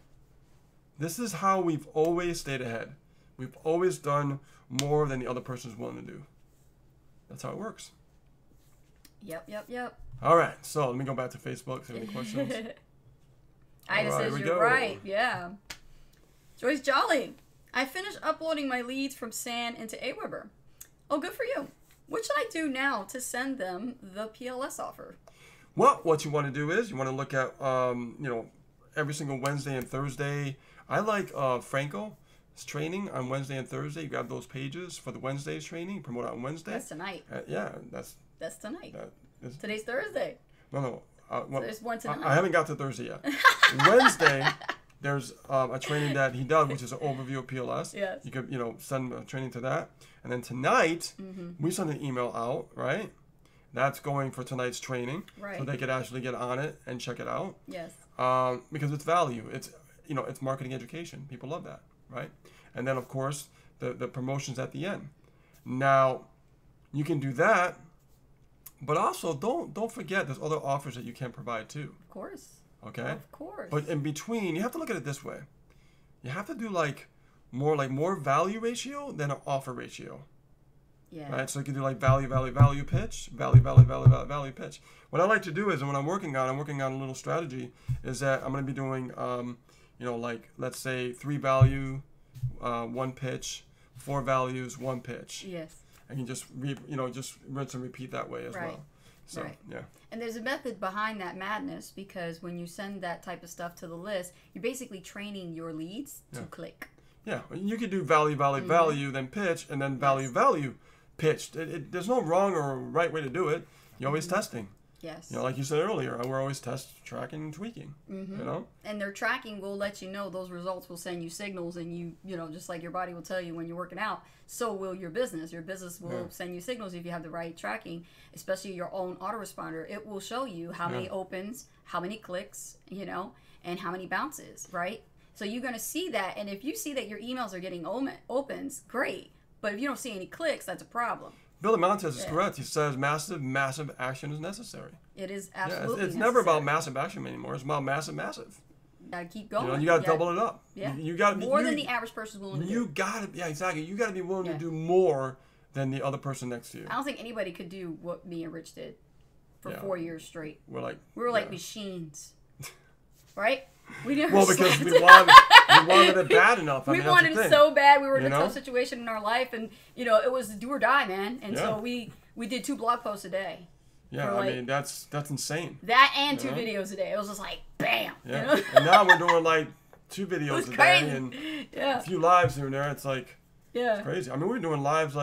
This is how we've always stayed ahead. We've always done more than the other person's willing to do. That's how it works. Yep. All right. So let me go back to Facebook. See any questions? Ida says you're right. Yeah. Joyce Jolly. I finished uploading my leads from SAN into Aweber. Oh, good for you. What should I do now to send them the PLS offer? Well, what you want to do is you want to look at, every single Wednesday and Thursday. I like Franco's training on Wednesday and Thursday. You grab those pages for the Wednesday's training, promote it on Wednesday. That's tonight. That's tonight. Today's Thursday. No. So there's one tonight. I haven't got to Thursday yet. Wednesday, there's a training that he does, which is an overview of PLS. Yes. You could, send a training to that. And then tonight, we send an email out, right? That's going for tonight's training. Right. So they could actually get on it and check it out. Yes. Because it's value. It's marketing education. People love that, right? And then, of course, the promotions at the end. Now, you can do that, but also don't forget there's other offers that you can provide too. Of course. Okay? Of course. But in between, you have to look at it this way. You have to do more value ratio than an offer ratio. Yeah. Right? So you can do value pitch, value pitch. What I like to do is, and when I'm working on a little strategy, is that I'm going to be doing, let's say 3 value, 1 pitch, 4 values, 1 pitch. Yes. And you just rinse and repeat that way as well. So, yeah. And there's a method behind that madness, because when you send that type of stuff to the list, you're basically training your leads to click. Yeah. You could do value, then pitch, and then value, pitch. There's no wrong or right way to do it. You're always testing. Yes. Like you said earlier, we're always tracking and tweaking. And their tracking will let you know those results will send you signals, and you just like your body will tell you when you're working out, so will your business. Your business will send you signals if you have the right tracking, especially your own autoresponder. It will show you how many opens, how many clicks, and how many bounces, right? So you're going to see that, and if you see that your emails are getting opens, great. But if you don't see any clicks, that's a problem. Billy Montez is correct. He says massive action is necessary. It is absolutely it's never about massive action anymore. It's about massive. You gotta keep going. You gotta double it up. Yeah. You gotta be more than the average person is willing to do. Exactly. You gotta be willing to do more than the other person next to you. I don't think anybody could do what me and Rich did for 4 years straight. We were like machines, right? We never because we wanted it bad enough. We wanted it so bad. We were in a tough situation in our life, and it was do or die, man. And so we did 2 blog posts a day. Yeah, that's insane. That and 2 videos a day. It was just like bam. Yeah. And now we're doing 2 videos a day and a few lives here and there. It's it's crazy. I mean, we're doing lives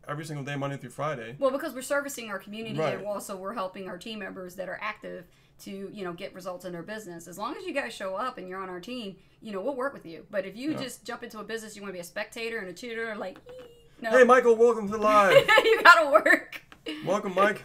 every single day, Monday through Friday. Well, because we're servicing our community, and also we're helping our team members that are active to get results in their business. As long as you guys show up and you're on our team, we'll work with you. But if you just jump into a business, you want to be a spectator and a cheater, no. Hey, Michael, welcome to the live. You gotta work. Welcome, Mike.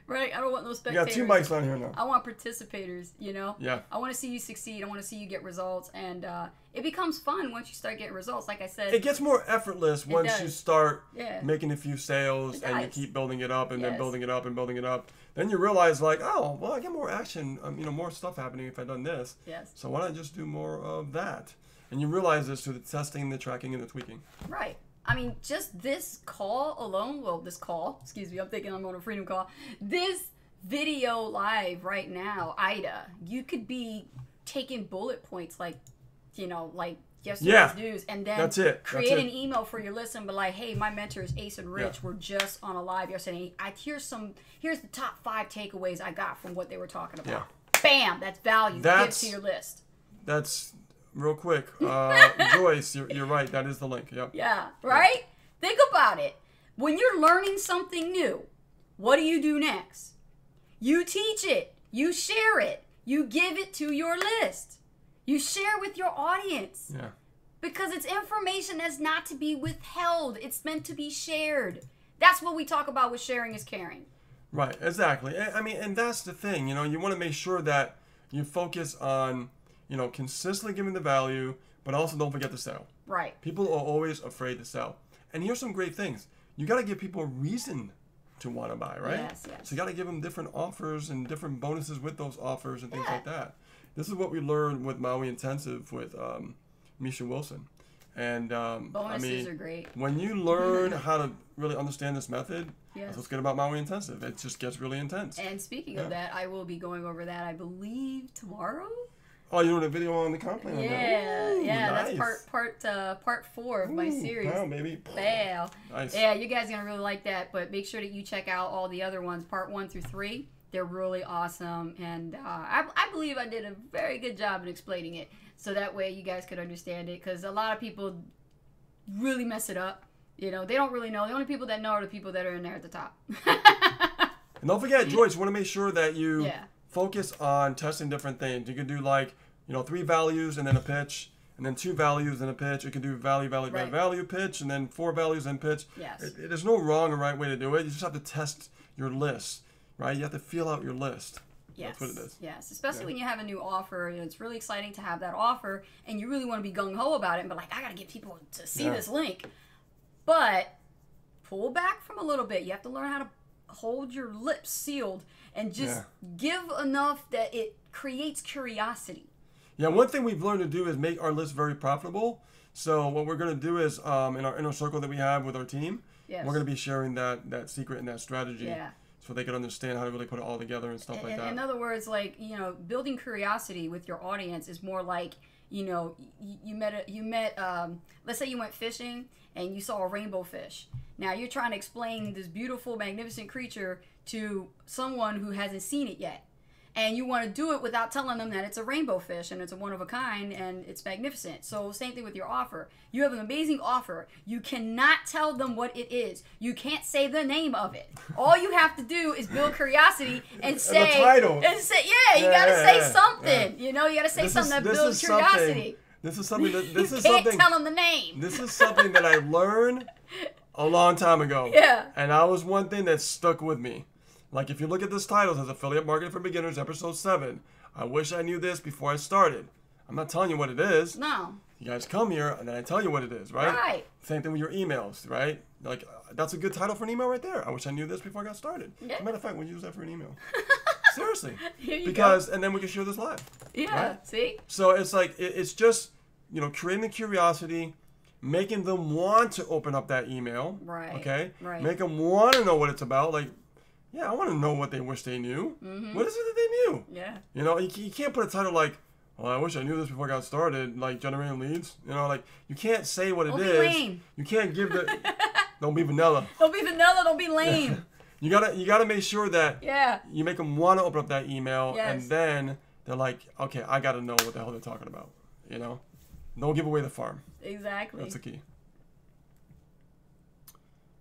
Right? I don't want no spectators. You got 2 mics on here now. I want participators, Yeah. I want to see you succeed. I want to see you get results. And it becomes fun once you start getting results. Like I said, it gets more effortless once you start making a few sales and you keep building it up and then building it up and building it up. Then you realize I get more action, more stuff happening if I've done this. Yes. So why not just do more of that? And you realize this through the testing, the tracking, and the tweaking. Right. I mean, just this call alone, I'm thinking I'm on a freedom call. This video live right now, Ida, you could be taking bullet points like yesterday's news, and then create an email for your list and be like, hey, my mentors, Ace and Rich, were just on a live yesterday. Here's the top 5 takeaways I got from what they were talking about. Yeah. Bam, that's value. Give it to your list. That's real quick. Joyce, you're right. That is the link. Yep. Yeah, right? Yep. Think about it. When you're learning something new, what do you do next? You teach it. You share it. You give it to your list. You share with your audience. Yeah. Because it's information that's not to be withheld. It's meant to be shared. That's what we talk about with sharing is caring. Right, exactly. I mean, and that's the thing. You want to make sure that you focus on, consistently giving the value, but also don't forget to sell. Right. People are always afraid to sell. And here's some great things. You got to give people a reason to want to buy, right? Yes, yes. So you got to give them different offers and different bonuses with those offers and things like that. This is what we learned with Maui Intensive with Misha Wilson. And bonuses are great. When you learn how to really understand this method, yes. that's what's good about Maui Intensive. It just gets really intense. And speaking of that, I will be going over that, I believe, tomorrow. Oh, you're doing a video on the comp plan? Yeah, Ooh, nice. That's part 4 of my series. Wow, baby. Wow. Nice. Yeah, you guys are gonna really like that. But make sure that you check out all the other ones, part 1 through 3. They're really awesome, and I believe I did a very good job in explaining it, so that way you guys could understand it. Because a lot of people really mess it up. You know, they don't really know. The only people that know are the people that are in there at the top. And don't forget, Joyce, you want to make sure that you Yeah. focus on testing different things. You can do 3 values and then a pitch, and then 2 values and a pitch. You can do value, Right. value, pitch, and then 4 values and pitch. Yes. There's no wrong or right way to do it. You just have to test your list, right? You have to feel out your list. Yes. That's what it is. Yes, especially when you have a new offer. You know, it's really exciting to have that offer, and you really want to be gung-ho about it and be like, I got to get people to see this link. But pull back from a little bit. You have to learn how to hold your lips sealed and just give enough that it creates curiosity. Yeah, one thing we've learned to do is make our list very profitable. So what we're going to do is, in our inner circle that we have with our team, Yes. we're going to be sharing that secret and that strategy. Yeah. So they can understand how to really put it all together and stuff like that. In other words, like, you know, building curiosity with your audience is more like, you know, you met let's say you went fishing and you saw a rainbow fish. Now you're trying to explain this beautiful, magnificent creature to someone who hasn't seen it yet. And you want to do it without telling them that it's a rainbow fish and it's a one of a kind and it's magnificent. So same thing with your offer. You have an amazing offer. You cannot tell them what it is. You can't say the name of it. All you have to do is build curiosity and say, the title. And say, you gotta say something. You know, you gotta say something that builds curiosity. This is something that You can't tell them the name. This is something that I learned a long time ago. Yeah. And that was one thing that stuck with me. Like, if you look at this title, it says Affiliate Marketing for Beginners, Episode 7. I wish I knew this before I started. I'm not telling you what it is. No. You guys come here, and then I tell you what it is, right? Right. Same thing with your emails, right? Like, that's a good title for an email right there. I wish I knew this before I got started. Yeah. As a matter of fact, we use that for an email. Seriously. Here you Because, and then we can share this live. Yeah, right? see? So it's like, it's just, you know, creating the curiosity, making them want to open up that email. Right. Okay? Right. Make them want to know what it's about. Like, yeah, I want to know what they wish they knew. Mm-hmm. What is it that they knew? Yeah. You know, you can't put a title like, well, I wish I knew this before I got started, like generating leads. You know, like, you can't say what it is. Don't be lame. You can't give the, don't be vanilla. Don't be vanilla, don't be lame. You gotta make sure that Yeah. you make them want to open up that email, Yes. and then they're like, okay, I gotta know what the hell they're talking about. You know, don't give away the farm. Exactly. That's the key.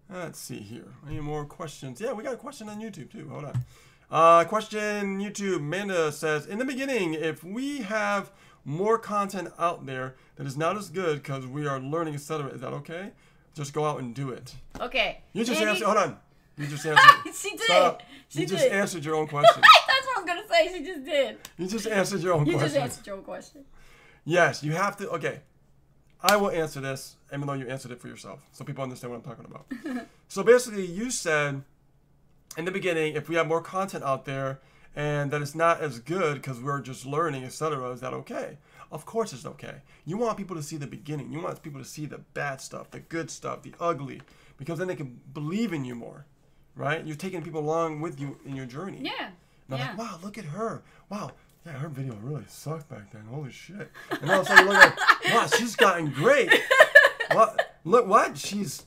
Let's see here. Any more questions? Yeah, we got a question on YouTube too. Hold on. Question YouTube. Amanda says, in the beginning, if we have more content out there that is not as good because we are learning, etc., is that okay? Just go out and do it. Okay. You just Andy- answered. Hold on. You just answered. She did. Stop. She You just did. answered your own question. That's what I was going to say. She just did. You just answered your own You question. just answered your own question. Yes, you have to. Okay. I will answer this, even though you answered it for yourself, so people understand what I'm talking about. So basically, you said in the beginning, if we have more content out there and that it's not as good because we're just learning, etc., is that okay? Of course it's okay. You want people to see the beginning. You want people to see the bad stuff, the good stuff, the ugly, because then they can believe in you more, right? You're taking people along with you in your journey. Yeah. They're Yeah. like, wow, look at her. Wow. Yeah, her video really sucked back then. Holy shit. And all of a sudden you look like, wow, she's gotten great. What? Look, what? She's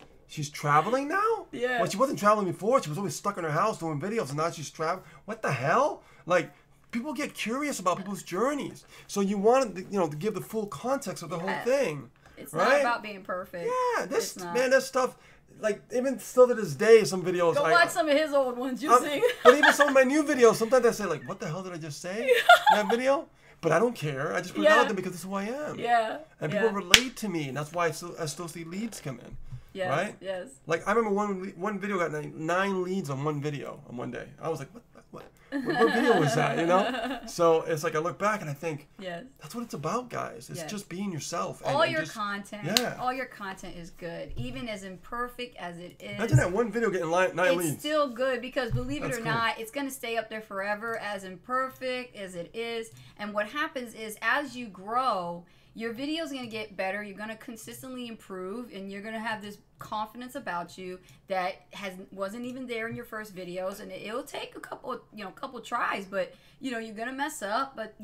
traveling now? Yeah. Well, she wasn't traveling before. She was always stuck in her house doing videos, and now she's traveling. What the hell? Like, people get curious about people's journeys. So you want to, to give the full context of the whole thing. It's right? not about being perfect. Yeah, It's not. man, that stuff, like, even still to this day, some videos. Go watch some of his old ones. You'll see. But even some of my new videos, sometimes I say, like, what the hell did I just say in that video? But I don't care. I just put it out there because it's who I am. Yeah. And people relate to me, and that's why I still see leads come in. Yes. Right? Yes. Like, I remember one video got 9 leads on one video on one day. I was like, what? What video was that? You know. So it's like I look back and I think, yes, that's what it's about, guys. It's yes. just being yourself. All and your just, content, yeah. all your content is good, even as imperfect as it is. Imagine that one video getting 9 leads. It's still good because believe it That's or cool. not, it's going to stay up there forever, as imperfect as it is. And what happens is, as you grow, your video is going to get better. You're going to consistently improve, and you're going to have this confidence about you that wasn't even there in your first videos. And it'll take a couple tries, but you're going to mess up. But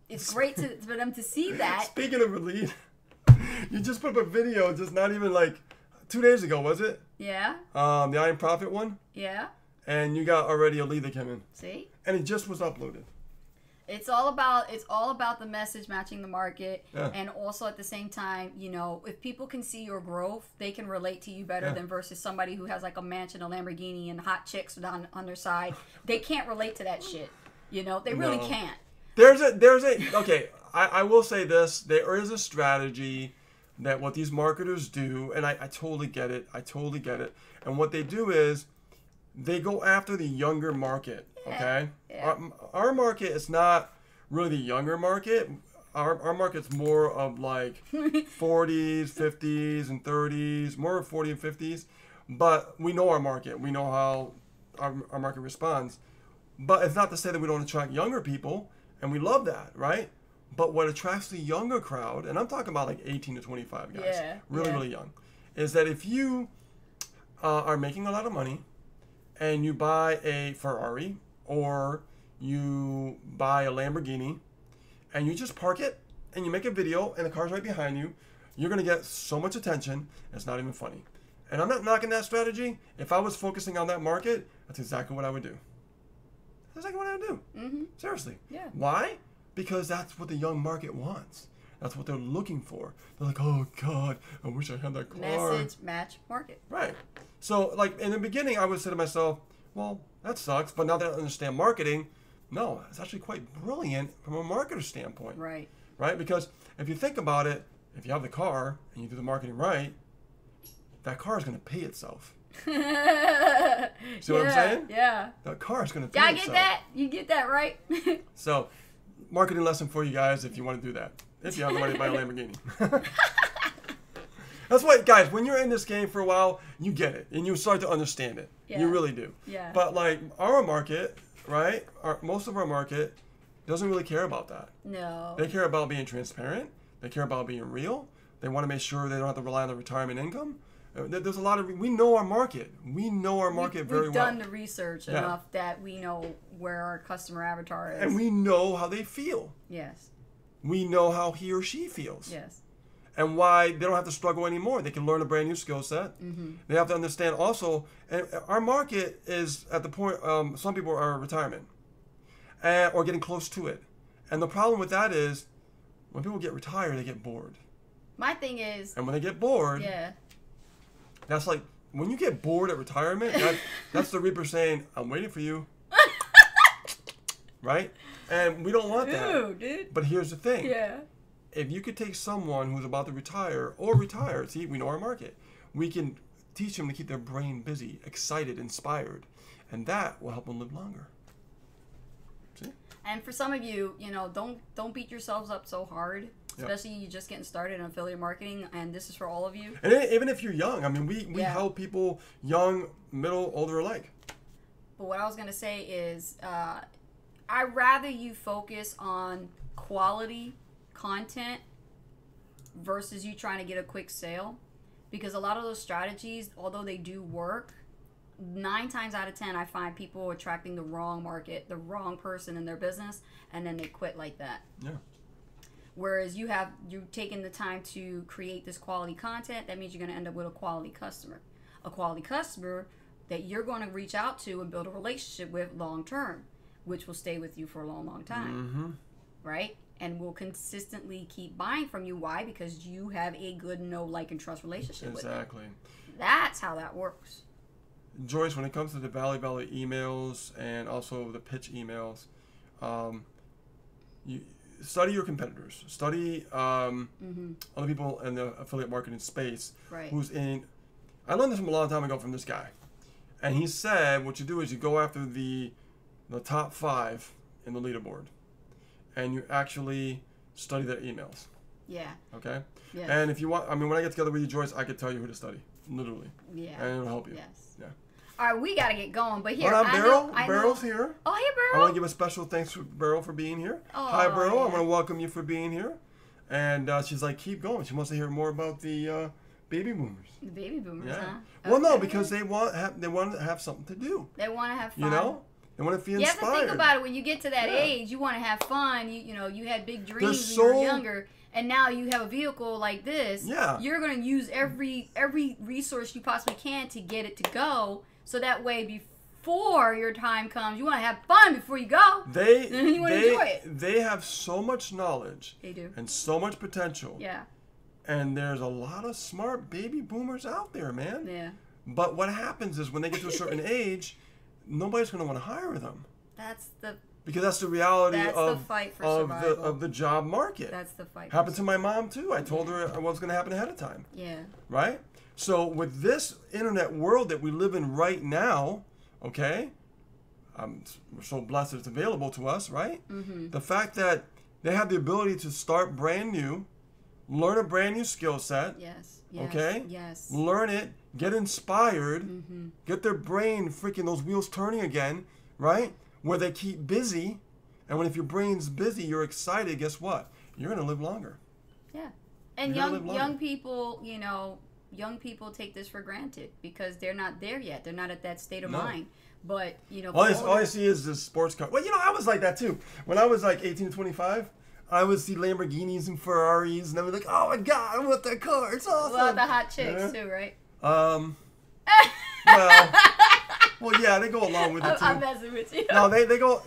it's great for them to see that. Speaking of a lead, you just put up a video just not even like 2 days ago, was it? Yeah. The I Am Profit one. Yeah. And you got already a lead that came in. See? And it just was uploaded. It's all about the message matching the market, Yeah. and also at the same time, if people can see your growth, they can relate to you better Yeah. than versus somebody who has like a mansion, a Lamborghini, and hot chicks on their side. They can't relate to that shit. They really No. can't. Okay, I will say this. There is a strategy that what these marketers do, and I totally get it. And what they do is they go after the younger market, okay? Yeah. Our market is not really the younger market. Our market's more of like 40s, 50s, and 30s, more 40 and 50s. But we know our market. We know how our market responds. But it's not to say that we don't attract younger people, and we love that, right? But what attracts the younger crowd, and I'm talking about like 18 to 25 guys, really young, is that if you are making a lot of money and you buy a Ferrari or you buy a Lamborghini and you just park it and you make a video and the car's right behind you, you're going to get so much attention, it's not even funny. And I'm not knocking that strategy. If I was focusing on that market, that's exactly what I would do. That's exactly what I would do. Mm-hmm. Seriously. Yeah. Why? Because that's what the young market wants. That's what they're looking for. They're like, oh, God, I wish I had that car. Message match market. Right. So, like, in the beginning, I would say to myself, well, that sucks. But now that I understand marketing, no, it's actually quite brilliant from a marketer standpoint. Right. Right? Because if you think about it, if you have the car and you do the marketing right, that car is going to pay itself. See what I'm saying? Yeah. That car is going to pay I itself. get that. You get that right. So, marketing lesson for you guys if you want to do that. If you have the money to buy a Lamborghini. That's why, guys, when you're in this game for a while, you get it. And you start to understand it. Yeah. You really do. Yeah. But, like, our market, right, most of our market doesn't really care about that. No. They care about being transparent. They care about being real. They want to make sure they don't have to rely on the retirement income. There's a lot of... We know our market. We know our market very well. We've done the research enough that we know where our customer avatar is. And we know how they feel. Yes. We know how he or she feels. Yes. And why they don't have to struggle anymore. They can learn a brand new skill set. Mm-hmm. They have to understand also, and our market is at the point, some people are in retirement or getting close to it. And the problem with that is when people get retired, they get bored. My thing is... And when they get bored, yeah. that's like, when you get bored at retirement, that's the Reaper saying, I'm waiting for you. Right? And we don't want that. Ew, dude. But here's the thing. Yeah. If you could take someone who's about to retire or retired, see, we know our market. We can teach them to keep their brain busy, excited, inspired, and that will help them live longer. See? And for some of you, don't beat yourselves up so hard, especially you just getting started in affiliate marketing, and this is for all of you. And even if you're young, I mean, we help people young, middle, older alike. But what I was going to say is I'd rather you focus on quality content versus you trying to get a quick sale, because a lot of those strategies, although they do work, 9 times out of 10 I find people attracting the wrong market, the wrong person in their business, and then they quit like that. Yeah. Whereas you've taken the time to create this quality content, that means you're going to end up with a quality customer that you're going to reach out to and build a relationship with long term, which will stay with you for a long time. Mm-hmm. Right? And will consistently keep buying from you. Why? Because you have a good know, like, and trust relationship with them. Exactly. That's how that works. Joyce, when it comes to the Valley emails and also the pitch emails, you study your competitors. Study other people in the affiliate marketing space. Right. I learned this from a long time ago from this guy. And he said what you do is you go after the the top 5 in the leaderboard, and you actually study their emails. Yeah. Okay? Yes. And if you want, I mean, when I get together with you, Joyce, I could tell you who to study. Literally. Yeah. And it'll help you. Yes. Yeah. All right, we got to get going. But here, Hold on, Beryl. I know. Beryl's here. Oh, hey, I Beryl. want to give a special thanks to Beryl for being here. Oh, Hi, Beryl. yeah. I want to welcome you for being here. And she's like, keep going. She wants to hear more about the baby boomers. The baby boomers, Yeah. huh? Well, no, Okay. because they want to have something to do. They want to have fun. You know, they want to feel You have inspired. to think about it. When you get to that Yeah. age, you want to have fun. You know, you had big dreams They're when you so- were younger, and now you have a vehicle like this. Yeah. You're going to use every resource you possibly can to get it to go, so that way before your time comes, you want to have fun before you go. You want to enjoy it. They have so much knowledge They do. and so much potential. Yeah. And there's a lot of smart baby boomers out there, man. Yeah. But what happens is when they get to a certain age, nobody's going to want to hire them. That's the Because that's the reality That's the of fight for of survival. the job market. that's the fight. Happened to my mom too. I told her what was going to happen ahead of time, Yeah. right? So with this internet world that we live in right now, okay, we're so blessed that it's available to us, right? Mm-hmm. The fact that they have the ability to start brand new, learn a brand new skill set, Yes. Yes. okay, Yes. learn it, get inspired, Mm-hmm. get their brain freaking those wheels turning again, right? Where they keep busy, and if your brain's busy, you're excited. Guess what? You're gonna live longer. Yeah. And You're gonna live longer. young people, you know, young people take this for granted because they're not there yet. They're not at that state of No. mind. But, you know, All I older- see is this sports car. Well, you know, I was like that too. When I was like 18 to 25, I would see Lamborghinis and Ferraris, and I was like, oh my god, I want that car. It's awesome. well, the hot chicks Yeah. too, right? Well, yeah, they go along with it too. I'm messing with you. No, they go.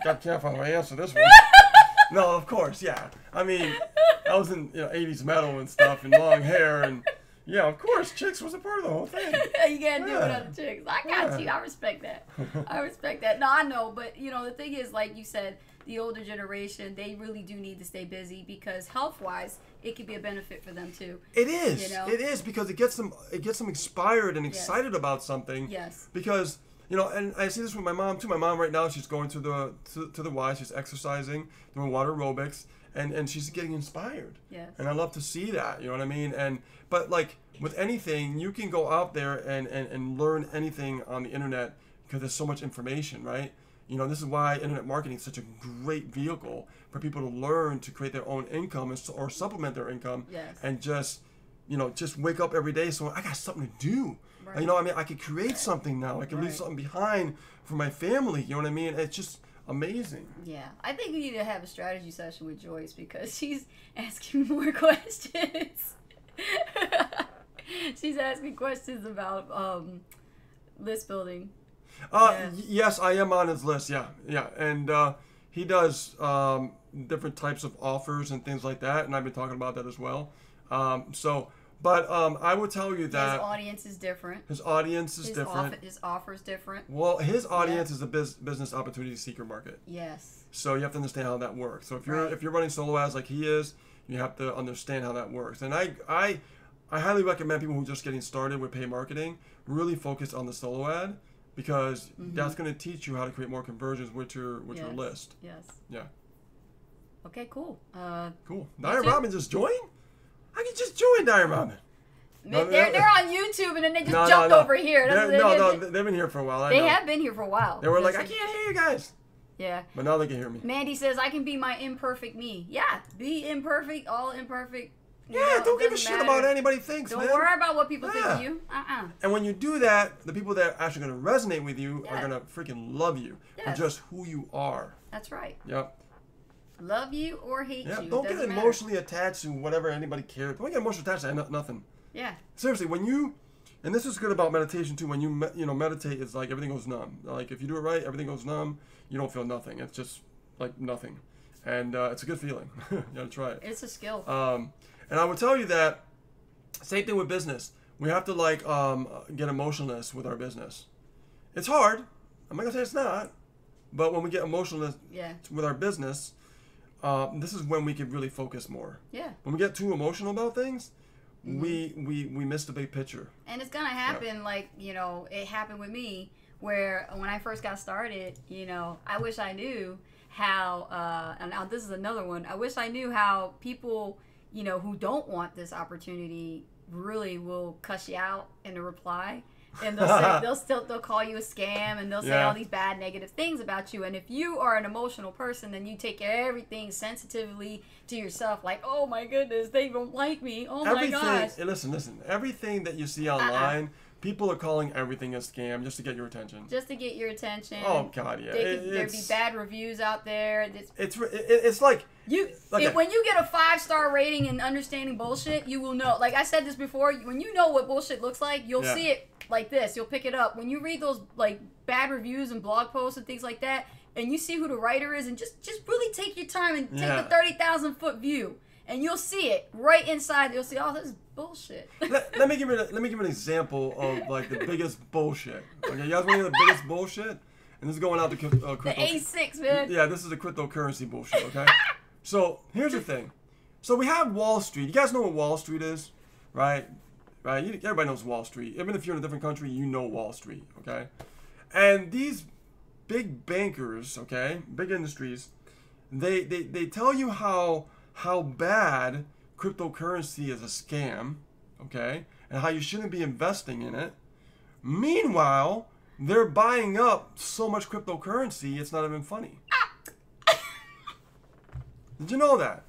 Got careful how I answer this one. No, of course, yeah. I mean, I was in 80s metal and stuff and long hair and yeah, of course, chicks was a part of the whole thing. You gotta do it Yeah. on the chicks. I got Yeah. you. I respect that. I respect that. No, I know, but you know, the thing is, like you said, the older generation, they really do need to stay busy because health-wise, it could be a benefit for them too. It is. You know? It is because it gets them inspired and Yes. excited about something. Yes. Because and I see this with my mom too. My mom right now, she's going to the Y. She's exercising, doing water aerobics, and she's getting inspired. Yes. And I love to see that. You know what I mean? But like with anything, you can go out there and learn anything on the internet because there's so much information, right? You know, this is why internet marketing is such a great vehicle for people to learn to create their own income or supplement their income. Yes. And just wake up every day. So I got something to do. Right. You know, I mean, I could create something now. I can leave Right. something behind for my family. You know what I mean? It's just amazing. Yeah, I think we need to have a strategy session with Joyce because she's asking more questions. She's asking questions about list building. Yeah. Yes, I am on his list. Yeah, and he does different types of offers and things like that, and I've been talking about that as well. But I would tell you that His audience is different. his audience is different. His offer is different. Well, his audience is a business opportunity seeker market. Yes. So you have to understand how that works. So if Right. you're running solo ads like he is, you have to understand how that works. And I highly recommend people who are just getting started with paid marketing really focus on the solo ad because that's going to teach you how to create more conversions with your Yes. list. Yes. Yeah. Okay, cool. Cool. Me Diane too. Robin just joined? I can just join Diane Robin. They're on YouTube and then they just jumped over here. They've been here for a while. They have been here for a while. They were like, I Listen. can't hear you guys. Yeah. But now they can hear me. Mandy says, I can be my imperfect me. Yeah, be imperfect, all imperfect. You Yeah, know, don't give a doesn't shit matter. about what anybody thinks, Don't man. worry about what people think Yeah. of you. And when you do that, the people that are actually going to resonate with you Yeah. are going to freaking love you for Yes. just who you are. That's right. Yep. Love you or hate Yeah. you. Don't get doesn't matter. emotionally attached to whatever anybody cares. Don't get emotionally attached to nothing. Yeah. Seriously, when you, and this is good about meditation too. When you meditate, it's like everything goes numb. Like if you do it right, everything goes numb. You don't feel nothing. It's just like nothing, and it's a good feeling. You gotta try it. It's a skill. And I would tell you that same thing with business. We have to like get emotionless with our business. It's hard. I'm not gonna say it's not, but when we get emotionless Yeah. with our business, this is when we can really focus more. Yeah. When we get too emotional about things, we miss the big picture. And it's gonna happen like, you know, it happened with me where when I first got started, you know, I wish I knew how, and now this is another one, I wish I knew how people, you know, who don't want this opportunity really will cuss you out in a reply. And they'll say, they'll call you a scam, and they'll say all these bad negative things about you. And if you are an emotional person, then you take everything sensitively to yourself, like, oh my goodness, they don't like me. Oh my gosh. Listen. Everything that you see online, people are calling everything a scam just to get your attention. Just to get your attention. Oh God, yeah. There'd be bad reviews out there. It's like when you get a 5-star rating in understanding bullshit, you will know. Like I said this before, when you know what bullshit looks like, you'll see it like this. You'll pick it up. When you read those like bad reviews and blog posts and things like that, and you see who the writer is, and just really take your time and take the 30,000-foot view, and you'll see it right inside. You'll see, oh, this is bullshit. let me give you an example of like the biggest bullshit. Okay, you guys want to hear the biggest bullshit? And this is going out to crypto. The A6, man. Yeah, this is the cryptocurrency bullshit. Okay. So here's the thing. So we have Wall Street. You guys know what Wall Street is, right? Right. Everybody knows Wall Street. Even if you're in a different country, you know Wall Street. Okay. And these big bankers, okay, big industries, they tell you how bad cryptocurrency is a scam, okay, and how you shouldn't be investing in it. Meanwhile, they're buying up so much cryptocurrency, it's not even funny. Did you know that?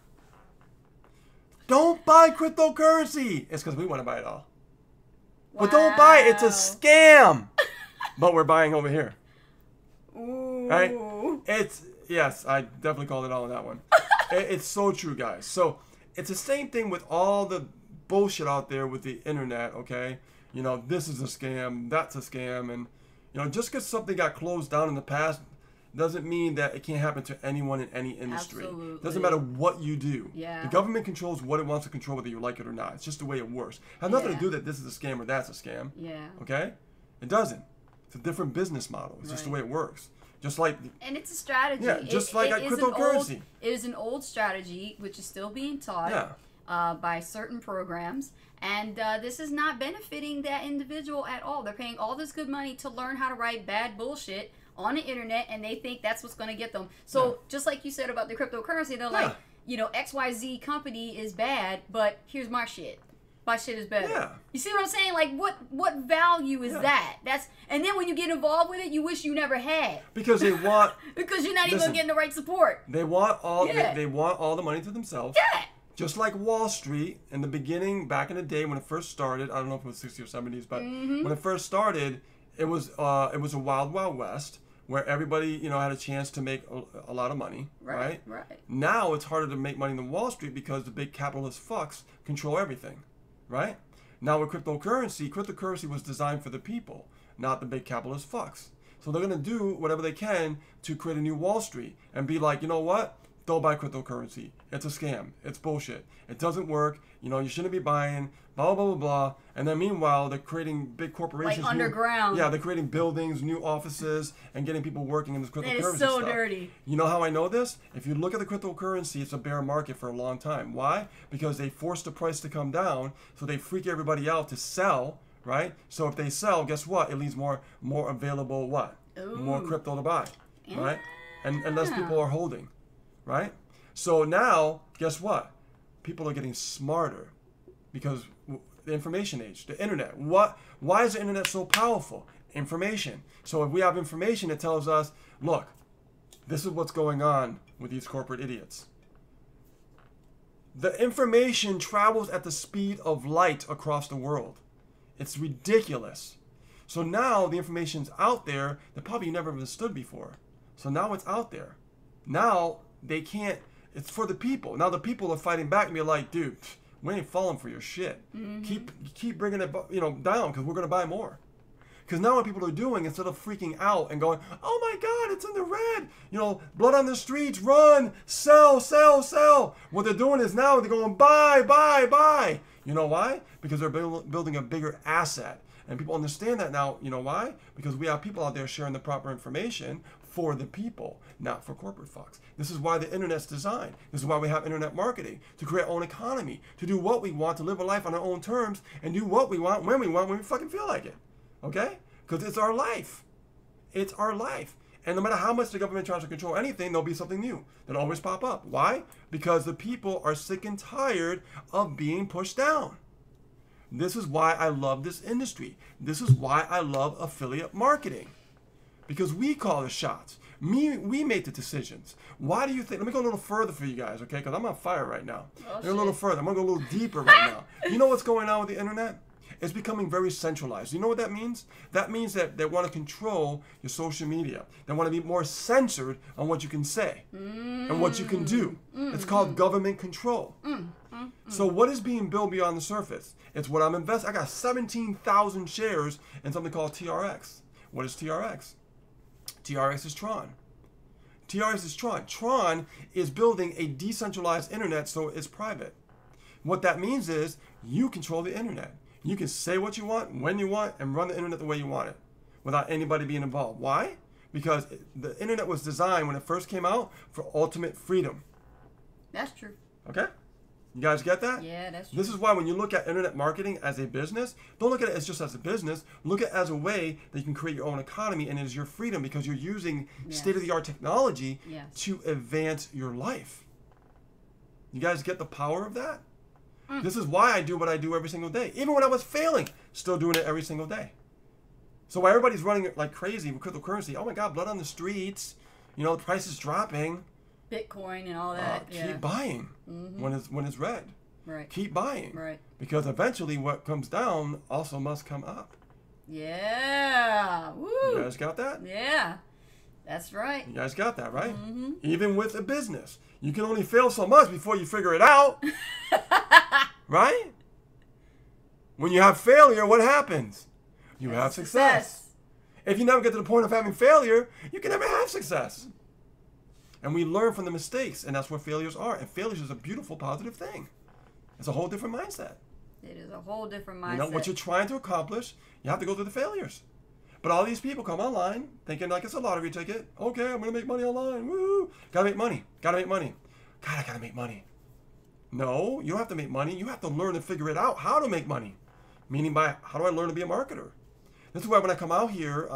Don't buy cryptocurrency. It's because we want to buy it all. Wow. But don't buy it. It's a scam. But we're buying over here. Ooh. Right? Yes, I definitely called it all on that one. It's so true, guys. So it's the same thing with all the bullshit out there with the internet, okay? You know, this is a scam, that's a scam. And, you know, just because something got closed down in the past doesn't mean that it can't happen to anyone in any industry. Absolutely. Doesn't matter what you do. Yeah. The government controls what it wants to control, whether you like it or not. It's just the way it works. It has nothing to do that this is a scam or that's a scam. Yeah. Okay? It doesn't. It's a different business model. It's just the way it works. Just like... And it's a strategy. Yeah, just like cryptocurrency. It is an old strategy, which is still being taught by certain programs. And this is not benefiting that individual at all. They're paying all this good money to learn how to write bad bullshit on the internet, and they think that's what's going to get them. So just like you said about the cryptocurrency, they're like, you know, XYZ company is bad, but here's my shit. My shit is better. Yeah. You see what I'm saying? Like, what value is that? And then when you get involved with it, you wish you never had. Because they want... because you're not even getting the right support. They want all they want all the money to themselves. Yeah. Just like Wall Street in the beginning, back in the day when it first started. I don't know if it was 60s or 70s, but when it first started, it was a wild, wild west where everybody, you know, had a chance to make a lot of money, right? Right. Now it's harder to make money than Wall Street because the big capitalist fucks control everything, right? Now with cryptocurrency was designed for the people, not the big capitalist fucks. So they're going to do whatever they can to create a new Wall Street and be like, you know what? Don't buy cryptocurrency. It's a scam. It's bullshit. It doesn't work. You know, you shouldn't be buying, blah, blah, blah, blah. And then meanwhile, they're creating big corporations. Like underground. They're creating buildings, new offices, and getting people working in this cryptocurrency stuff. That is so stuff. dirty. You know how I know this? If you look at the cryptocurrency, it's a bear market for a long time. Why? Because they force the price to come down, so they freak everybody out to sell, right? So if they sell, guess what? It leaves more available what? Ooh. More crypto to buy, right? And less people are holding, right? So now, guess what? People are getting smarter because the information age, the internet. Why is the internet so powerful? Information. So if we have information, it tells us, look, this is what's going on with these corporate idiots. The information travels at the speed of light across the world. It's ridiculous. So now the information's out there that probably you never understood before. So now it's out there. Now they can't, it's for the people. Now the people are fighting back and be like, dude, we ain't falling for your shit. Keep bringing it, you know, down because we're going to buy more. Because now what people are doing, instead of freaking out and going, oh my God, it's in the red, you know, blood on the streets, run, sell, sell, sell. What they're doing is now they're going, buy, buy, buy. You know why? Because they're building a bigger asset. And people understand that now. You know why? Because we have people out there sharing the proper information for the people, not for corporate fucks. This is why the internet's designed. This is why we have internet marketing, to create our own economy, to do what we want, to live a life on our own terms, and do what we want, when we fucking feel like it. Okay? Because it's our life. It's our life. And no matter how much the government tries to control anything, there'll be something new that'll always pop up. Why? Because the people are sick and tired of being pushed down. This is why I love this industry. This is why I love affiliate marketing. Because we call the shots. We make the decisions. Why do you think? Let me go a little further for you guys, okay? Because I'm on fire right now. A little further. I'm going to go a little deeper right now. You know what's going on with the internet? It's becoming very centralized. You know what that means? That means that they want to control your social media. They want to be more censored on what you can say and what you can do. It's called government control. So what is being built beyond the surface? It's what I'm investing. I got 17,000 shares in something called TRX. What is TRX? TRX is Tron. TRX is Tron. Tron is building a decentralized internet so it's private. What that means is you control the internet. You can say what you want, when you want, and run the internet the way you want it without anybody being involved. Why? Because the internet was designed when it first came out for ultimate freedom. That's true. Okay? You guys get that? Yeah, that's true. This is why when you look at internet marketing as a business, don't look at it as just as a business. Look at it as a way that you can create your own economy, and it is your freedom because you're using state-of-the-art technology to advance your life. You guys get the power of that? This is why I do what I do every single day. Even when I was failing, still doing it every single day. So while everybody's running like crazy with cryptocurrency, oh my God, blood on the streets, you know, the price is dropping. Bitcoin and all that. Keep buying when it's red. Right. Keep buying. Right. Because eventually what comes down also must come up. Yeah. Woo. You guys got that? Yeah. That's right. You guys got that, right? Even with a business. You can only fail so much before you figure it out. Right? When you have failure, what happens? You have success. If you never get to the point of having failure, you can never have success. And we learn from the mistakes, and that's what failures are. And failures is a beautiful, positive thing. It's a whole different mindset. It is a whole different mindset. You know, what you're trying to accomplish, you have to go through the failures. But all these people come online thinking like it's a lottery ticket. Okay, I'm going to make money online. Woo! Gotta make money. Gotta make money. God, I gotta make money. No, you don't have to make money. You have to learn to figure it out how to make money. Meaning by how do I learn to be a marketer? This is why when I come out here,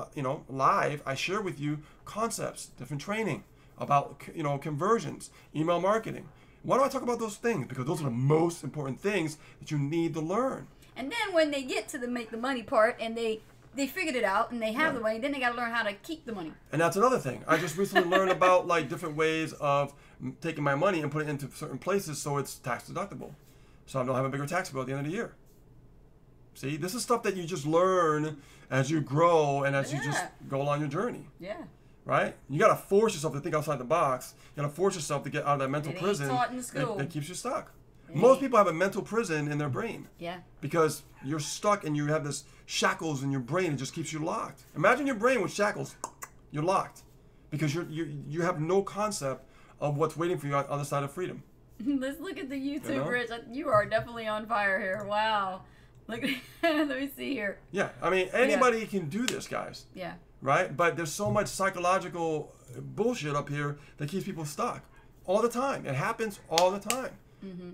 live, I share with you concepts, different training about, conversions, email marketing. Why do I talk about those things? Because those are the most important things that you need to learn. And then when they get to the make the money part and they figured it out and they have the money, then they got to learn how to keep the money. And that's another thing. I just recently learned about like different ways of taking my money and putting it into certain places so it's tax deductible. So I don't have a bigger tax bill at the end of the year. See, this is stuff that you just learn as you grow and as you just go along your journey. Yeah. Right? You got to force yourself to think outside the box. You got to force yourself to get out of that mental prison that keeps you stuck. Most people have a mental prison in their brain. Yeah. Because you're stuck and you have this shackles in your brain. It just keeps you locked. Imagine your brain with shackles. You're locked because you have no concept of what's waiting for you on the other side of freedom. Let's look at the YouTube, Rich. You are definitely on fire here. Wow. Look at let me see here. Yeah, I mean anybody can do this, guys. Yeah. Right? But there's so much psychological bullshit up here that keeps people stuck all the time. It happens all the time.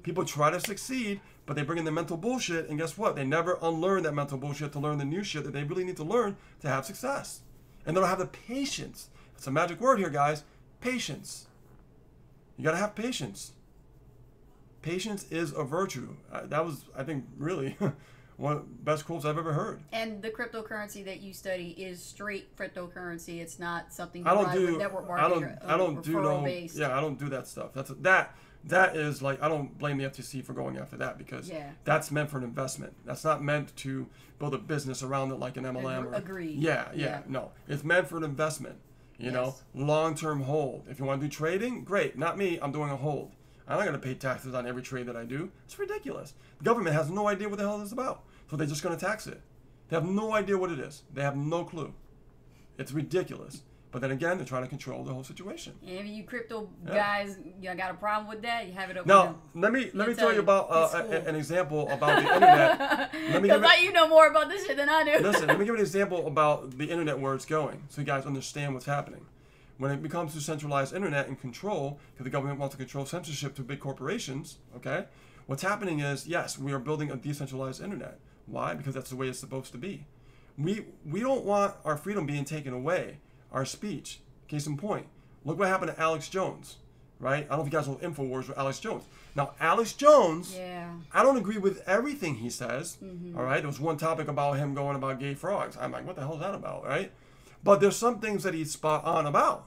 People try to succeed, but they bring in the mental bullshit, and guess what? They never unlearn that mental bullshit to learn the new shit that they really need to learn to have success. And they don't have the patience. That's a magic word here, guys. Patience. You got to have patience. Patience is a virtue. That was, I think, really one of the best quotes I've ever heard. And the cryptocurrency that you study is straight cryptocurrency. It's not something I don't do network marketing. I don't do no based. Yeah, I don't do that stuff. That is like, I don't blame the FTC for going after that because that's meant for an investment. That's not meant to build a business around it like an MLM. Agreed. Yeah. No, it's meant for an investment. You know, long-term hold. If you want to do trading, great. Not me. I'm doing a hold. I'm not going to pay taxes on every trade that I do. It's ridiculous. The government has no idea what the hell this is about. So they're just going to tax it. They have no idea what it is. They have no clue. It's ridiculous. But then again, they're trying to control the whole situation. And if you crypto guys, you got a problem with that, you have it open. Now, let me tell you about an example about the internet. Because you know more about this shit than I do. Listen, let me give you an example about the internet, where it's going, so you guys understand what's happening. When it becomes to centralized internet and control, because the government wants to control censorship to big corporations, okay? What's happening is, yes, we are building a decentralized internet. Why? Because that's the way it's supposed to be. We don't want our freedom being taken away our speech. Case in point, look what happened to Alex Jones, right? I don't know if you guys know InfoWars with Alex Jones. Now, Alex Jones, I don't agree with everything he says, all right? There was one topic about him going about gay frogs. I'm like, what the hell is that about, right? But there's some things that he's spot on about,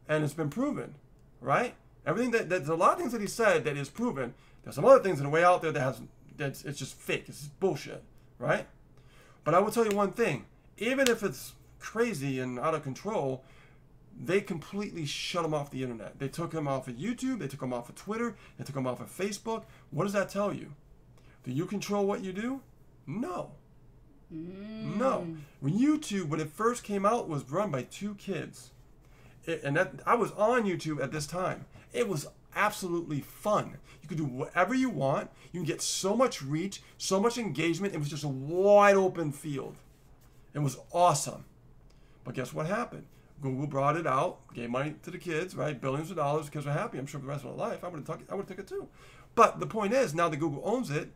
and it's been proven, right? Everything there's a lot of things that he said that is proven. There's some other things in the way out there that's it's just fake. It's just bullshit, right? But I will tell you one thing. Even if it's crazy and out of control, they completely shut him off the internet. They took him off of YouTube. They took him off of Twitter. They took him off of Facebook. What does that tell you? Do you control what you do? No. No. When YouTube, when it first came out, was run by 2 kids. I was on YouTube at this time. It was absolutely fun. You could do whatever you want. You can get so much reach, so much engagement. It was just a wide open field. It was awesome. But guess what happened? Google brought it out, gave money to the kids, right? Billions of dollars. The kids were happy. I'm sure for the rest of their life, I would have took it too. But the point is, now that Google owns it,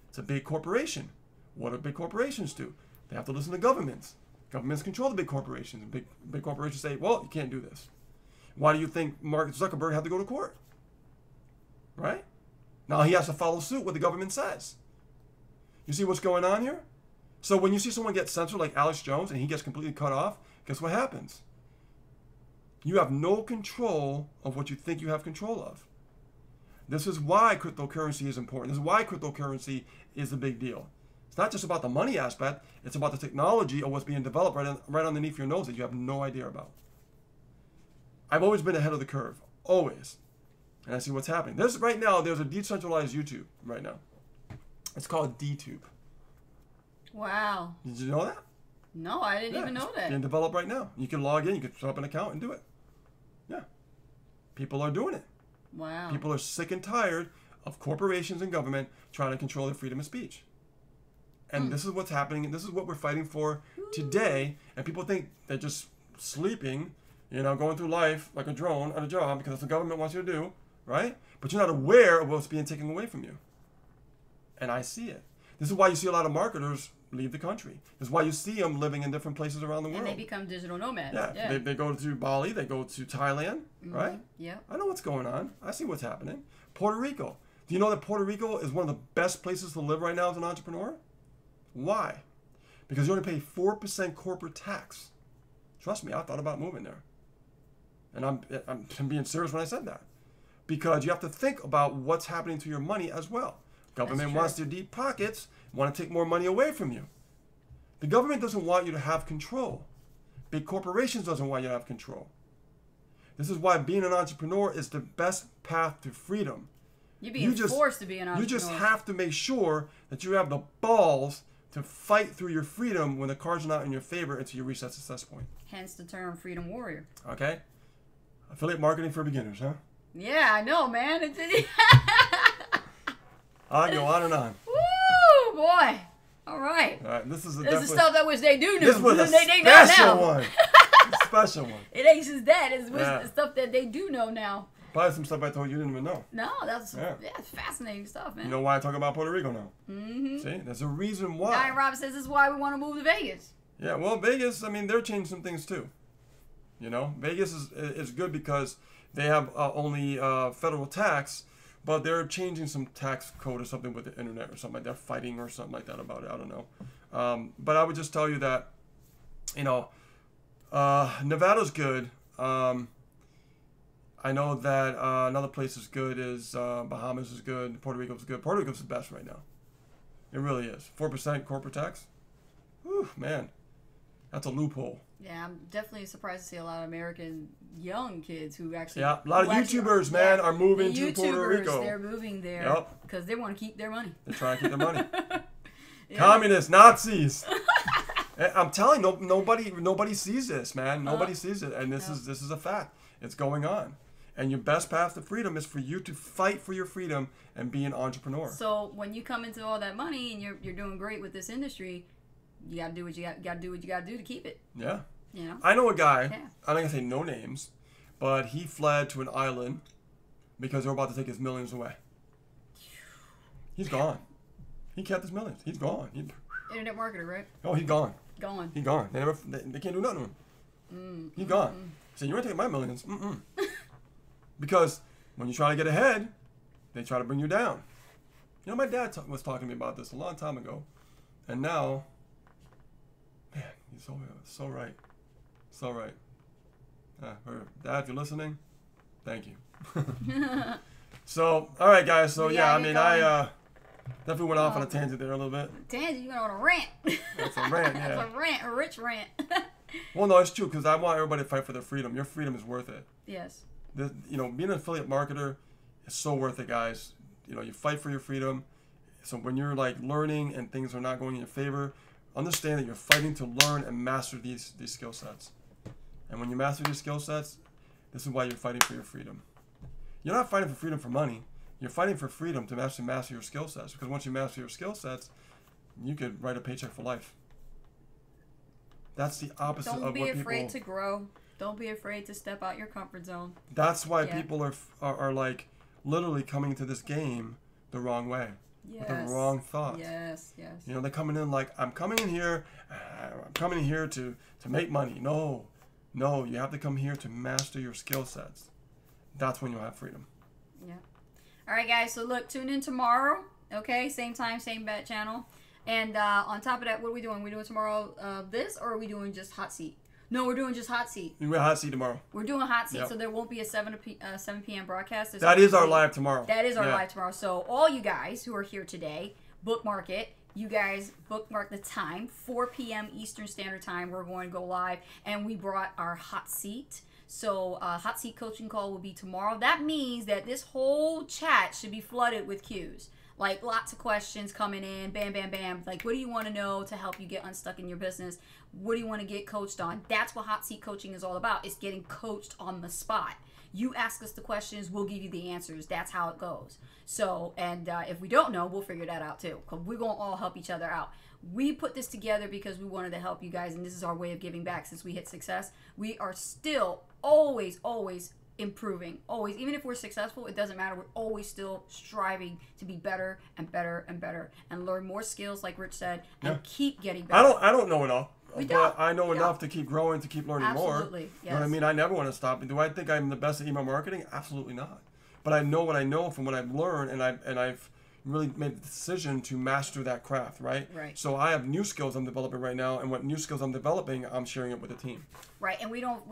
it's a big corporation. What do big corporations do? They have to listen to governments. Governments control the big corporations. And big corporations say, well, you can't do this. Why do you think Mark Zuckerberg had to go to court? Right? Now he has to follow suit what the government says. You see what's going on here? So when you see someone get censored like Alex Jones and he gets completely cut off, guess what happens? You have no control of what you think you have control of. This is why cryptocurrency is important. This is why cryptocurrency is a big deal. It's not just about the money aspect. It's about the technology of what's being developed right underneath your nose that you have no idea about. I've always been ahead of the curve. Always. And I see what's happening. Right now, there's a decentralized YouTube right now. It's called DTube. Wow. Did you know that? No, I didn't even know that. It's being developed right now. You can log in. You can set up an account and do it. Yeah. People are doing it. Wow. People are sick and tired of corporations and government trying to control their freedom of speech. And this is what's happening. And this is what we're fighting for today. And people think they're just sleeping, going through life like a drone on a job because that's what the government wants you to do, right? But you're not aware of what's being taken away from you. And I see it. This is why you see a lot of marketers leave the country. This is why you see them living in different places around the world. And they become digital nomads. Yeah. They go to Bali. They go to Thailand, right? Yeah. I know what's going on. I see what's happening. Puerto Rico. Do you know that Puerto Rico is one of the best places to live right now as an entrepreneur? Why? Because you only pay 4% corporate tax. Trust me, I thought about moving there. And I'm being serious when I said that. Because you have to think about what's happening to your money as well. Government wants their deep pockets, want to take more money away from you. The government doesn't want you to have control. Big corporations doesn't want you to have control. This is why being an entrepreneur is the best path to freedom. You're being forced to be an entrepreneur. You just have to make sure that you have the balls to fight through your freedom when the cards are not in your favor until you reach that success point. Hence the term freedom warrior. Okay? Affiliate marketing for beginners, huh? Yeah, I know, man. I go on and on. Woo, boy. All right. All right, this is the stuff that wish they do know. This was a special one. A special one. It ain't just that. It's the stuff that they do know now. Probably some stuff I told you didn't even know. No, that's fascinating stuff, man. You know why I talk about Puerto Rico now? Mm-hmm. See, there's a reason why. Diane Roberts says this is why we want to move to Vegas. Yeah, well, Vegas, they're changing some things too. Vegas is good because they have only federal tax, but they're changing some tax code or something with the internet or something like that, fighting or something like that about it. I don't know. But I would just tell you that, Nevada's good. I know that another place is good is Bahamas is good. Puerto Rico's good. Puerto Rico's the best right now. It really is. 4% corporate tax. Whew, man. That's a loophole. Yeah, I'm definitely surprised to see a lot of American young kids who actually... Yeah, a lot of YouTubers, man, are moving to Puerto Rico. They're moving there because they want to keep their money. They're trying to keep their money. Communists, Nazis. I'm telling you, nobody sees this, man. Nobody sees it, and this is a fact. It's going on. And your best path to freedom is for you to fight for your freedom and be an entrepreneur. So when you come into all that money and you're doing great with this industry, you gotta do what you gotta do to keep it. Yeah. I know a guy. I'm not gonna say no names, but he fled to an island because they were about to take his millions away. He's gone. He kept his millions. He's gone. Internet marketer, right? Oh, he's gone. Gone. He's gone. They can't do nothing to him. You're gone. So you want to take my millions? Because when you try to get ahead, they try to bring you down. You know, my dad was talking to me about this a long time ago, and now, man, he's so right, so right. Dad, if you're listening, thank you. So, all right, guys. So yeah, I mean, I definitely went off on a tangent there a little bit. Tangent? You went on a rant. That's a rant, yeah. That's a rant, a rich rant. Well, no, it's true, because I want everybody to fight for their freedom. Your freedom is worth it. Yes. You know, being an affiliate marketer is so worth it, guys. You know, you fight for your freedom. So when you're like learning and things are not going in your favor, understand that you're fighting to learn and master these skill sets. And when you master these skill sets, this is why you're fighting for your freedom. You're not fighting for freedom for money. You're fighting for freedom to actually master your skill sets. Because once you master your skill sets, you could write a paycheck for life. That's the opposite of what people... Don't be afraid to grow. Don't be afraid to step out your comfort zone. That's why people are like literally coming to this game the wrong way. Yes. With the wrong thoughts. Yes, yes. You know, they're coming in like, I'm coming in here to make money. No, you have to come here to master your skill sets. That's when you'll have freedom. Yeah. All right, guys. So look, tune in tomorrow. Okay, same time, same bat channel. And on top of that, what are we doing? We doing tomorrow this, or are we doing just hot seat? No, we're doing just hot seat. We're hot seat tomorrow. We're doing hot seat, so there won't be a 7 p.m. broadcast. That is our live tomorrow. That is our live tomorrow. So all you guys who are here today, bookmark it. You guys bookmark the time, 4 p.m. Eastern Standard Time. We're going to go live, and we brought our hot seat. So hot seat coaching call will be tomorrow. That means that this whole chat should be flooded with cues. Like lots of questions coming in, bam, bam, bam. Like, what do you want to know to help you get unstuck in your business? What do you want to get coached on? That's what hot seat coaching is all about. It's getting coached on the spot. You ask us the questions, we'll give you the answers. That's how it goes. So, and if we don't know, we'll figure that out too. Because we're going to all help each other out. We put this together because we wanted to help you guys, and this is our way of giving back since we hit success. We are still always improving. Always. Even if we're successful, it doesn't matter. We're always still striving to be better and better and better and learn more skills, like Rich said, and keep getting better. I don't know enough. But I know enough to keep growing, to keep learning more. Absolutely, yes. You know what I mean? I never want to stop. Do I think I'm the best at email marketing? Absolutely not. But I know what I know from what I've learned, and I've really made the decision to master that craft, right? Right. So I have new skills I'm developing right now, and what new skills I'm developing, I'm sharing it with the team. Right, and we don't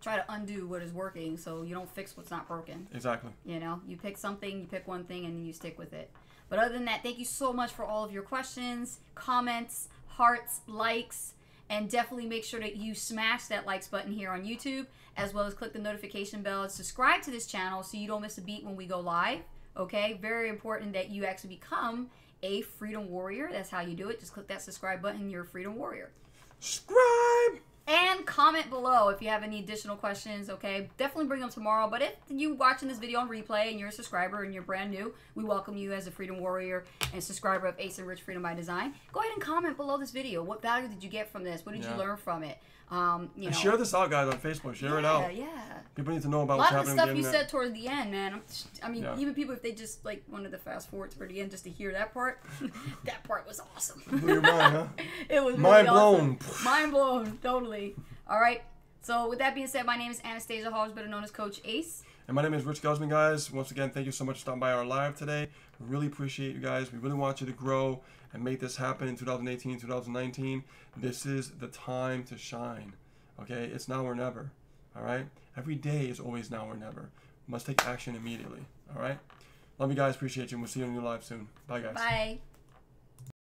try to undo what is working, so you don't fix what's not broken. Exactly. You know, you pick something, you pick one thing, and you stick with it. But other than that, thank you so much for all of your questions, comments, hearts, likes, and definitely make sure that you smash that likes button here on YouTube, as well as click the notification bell and subscribe to this channel so you don't miss a beat when we go live. Okay, very important that you actually become a freedom warrior. That's how you do it. Just click that subscribe button. You're a freedom warrior. Subscribe! And comment below if you have any additional questions, okay? Definitely bring them tomorrow. But if you watching this video on replay and you're a subscriber and you're brand new, we welcome you as a freedom warrior and subscriber of Ace and Rich Freedom by Design. Go ahead and comment below this video. What value did you get from this? What did you learn from it? You know, share this out, guys, on Facebook. Share it out. Yeah. People need to know about what's happening. A lot of the stuff you said towards the end, man. I mean, even people, if they just like wanted to fast forward to the end just to hear that part, that part was awesome. Blew your mind, huh? It was mind really blown. Awesome. Mind blown, totally. All right. So with that being said, my name is Anastasia Hall, better known as Coach Ace. And my name is Rich Guzman, guys. Once again, thank you so much for stopping by our live today. We really appreciate you guys. We really want you to grow and make this happen in 2018, 2019. This is the time to shine. Okay? It's now or never. All right? Every day is always now or never. Must take action immediately. All right? Love you guys. Appreciate you. And we'll see you on your live soon. Bye, guys. Bye.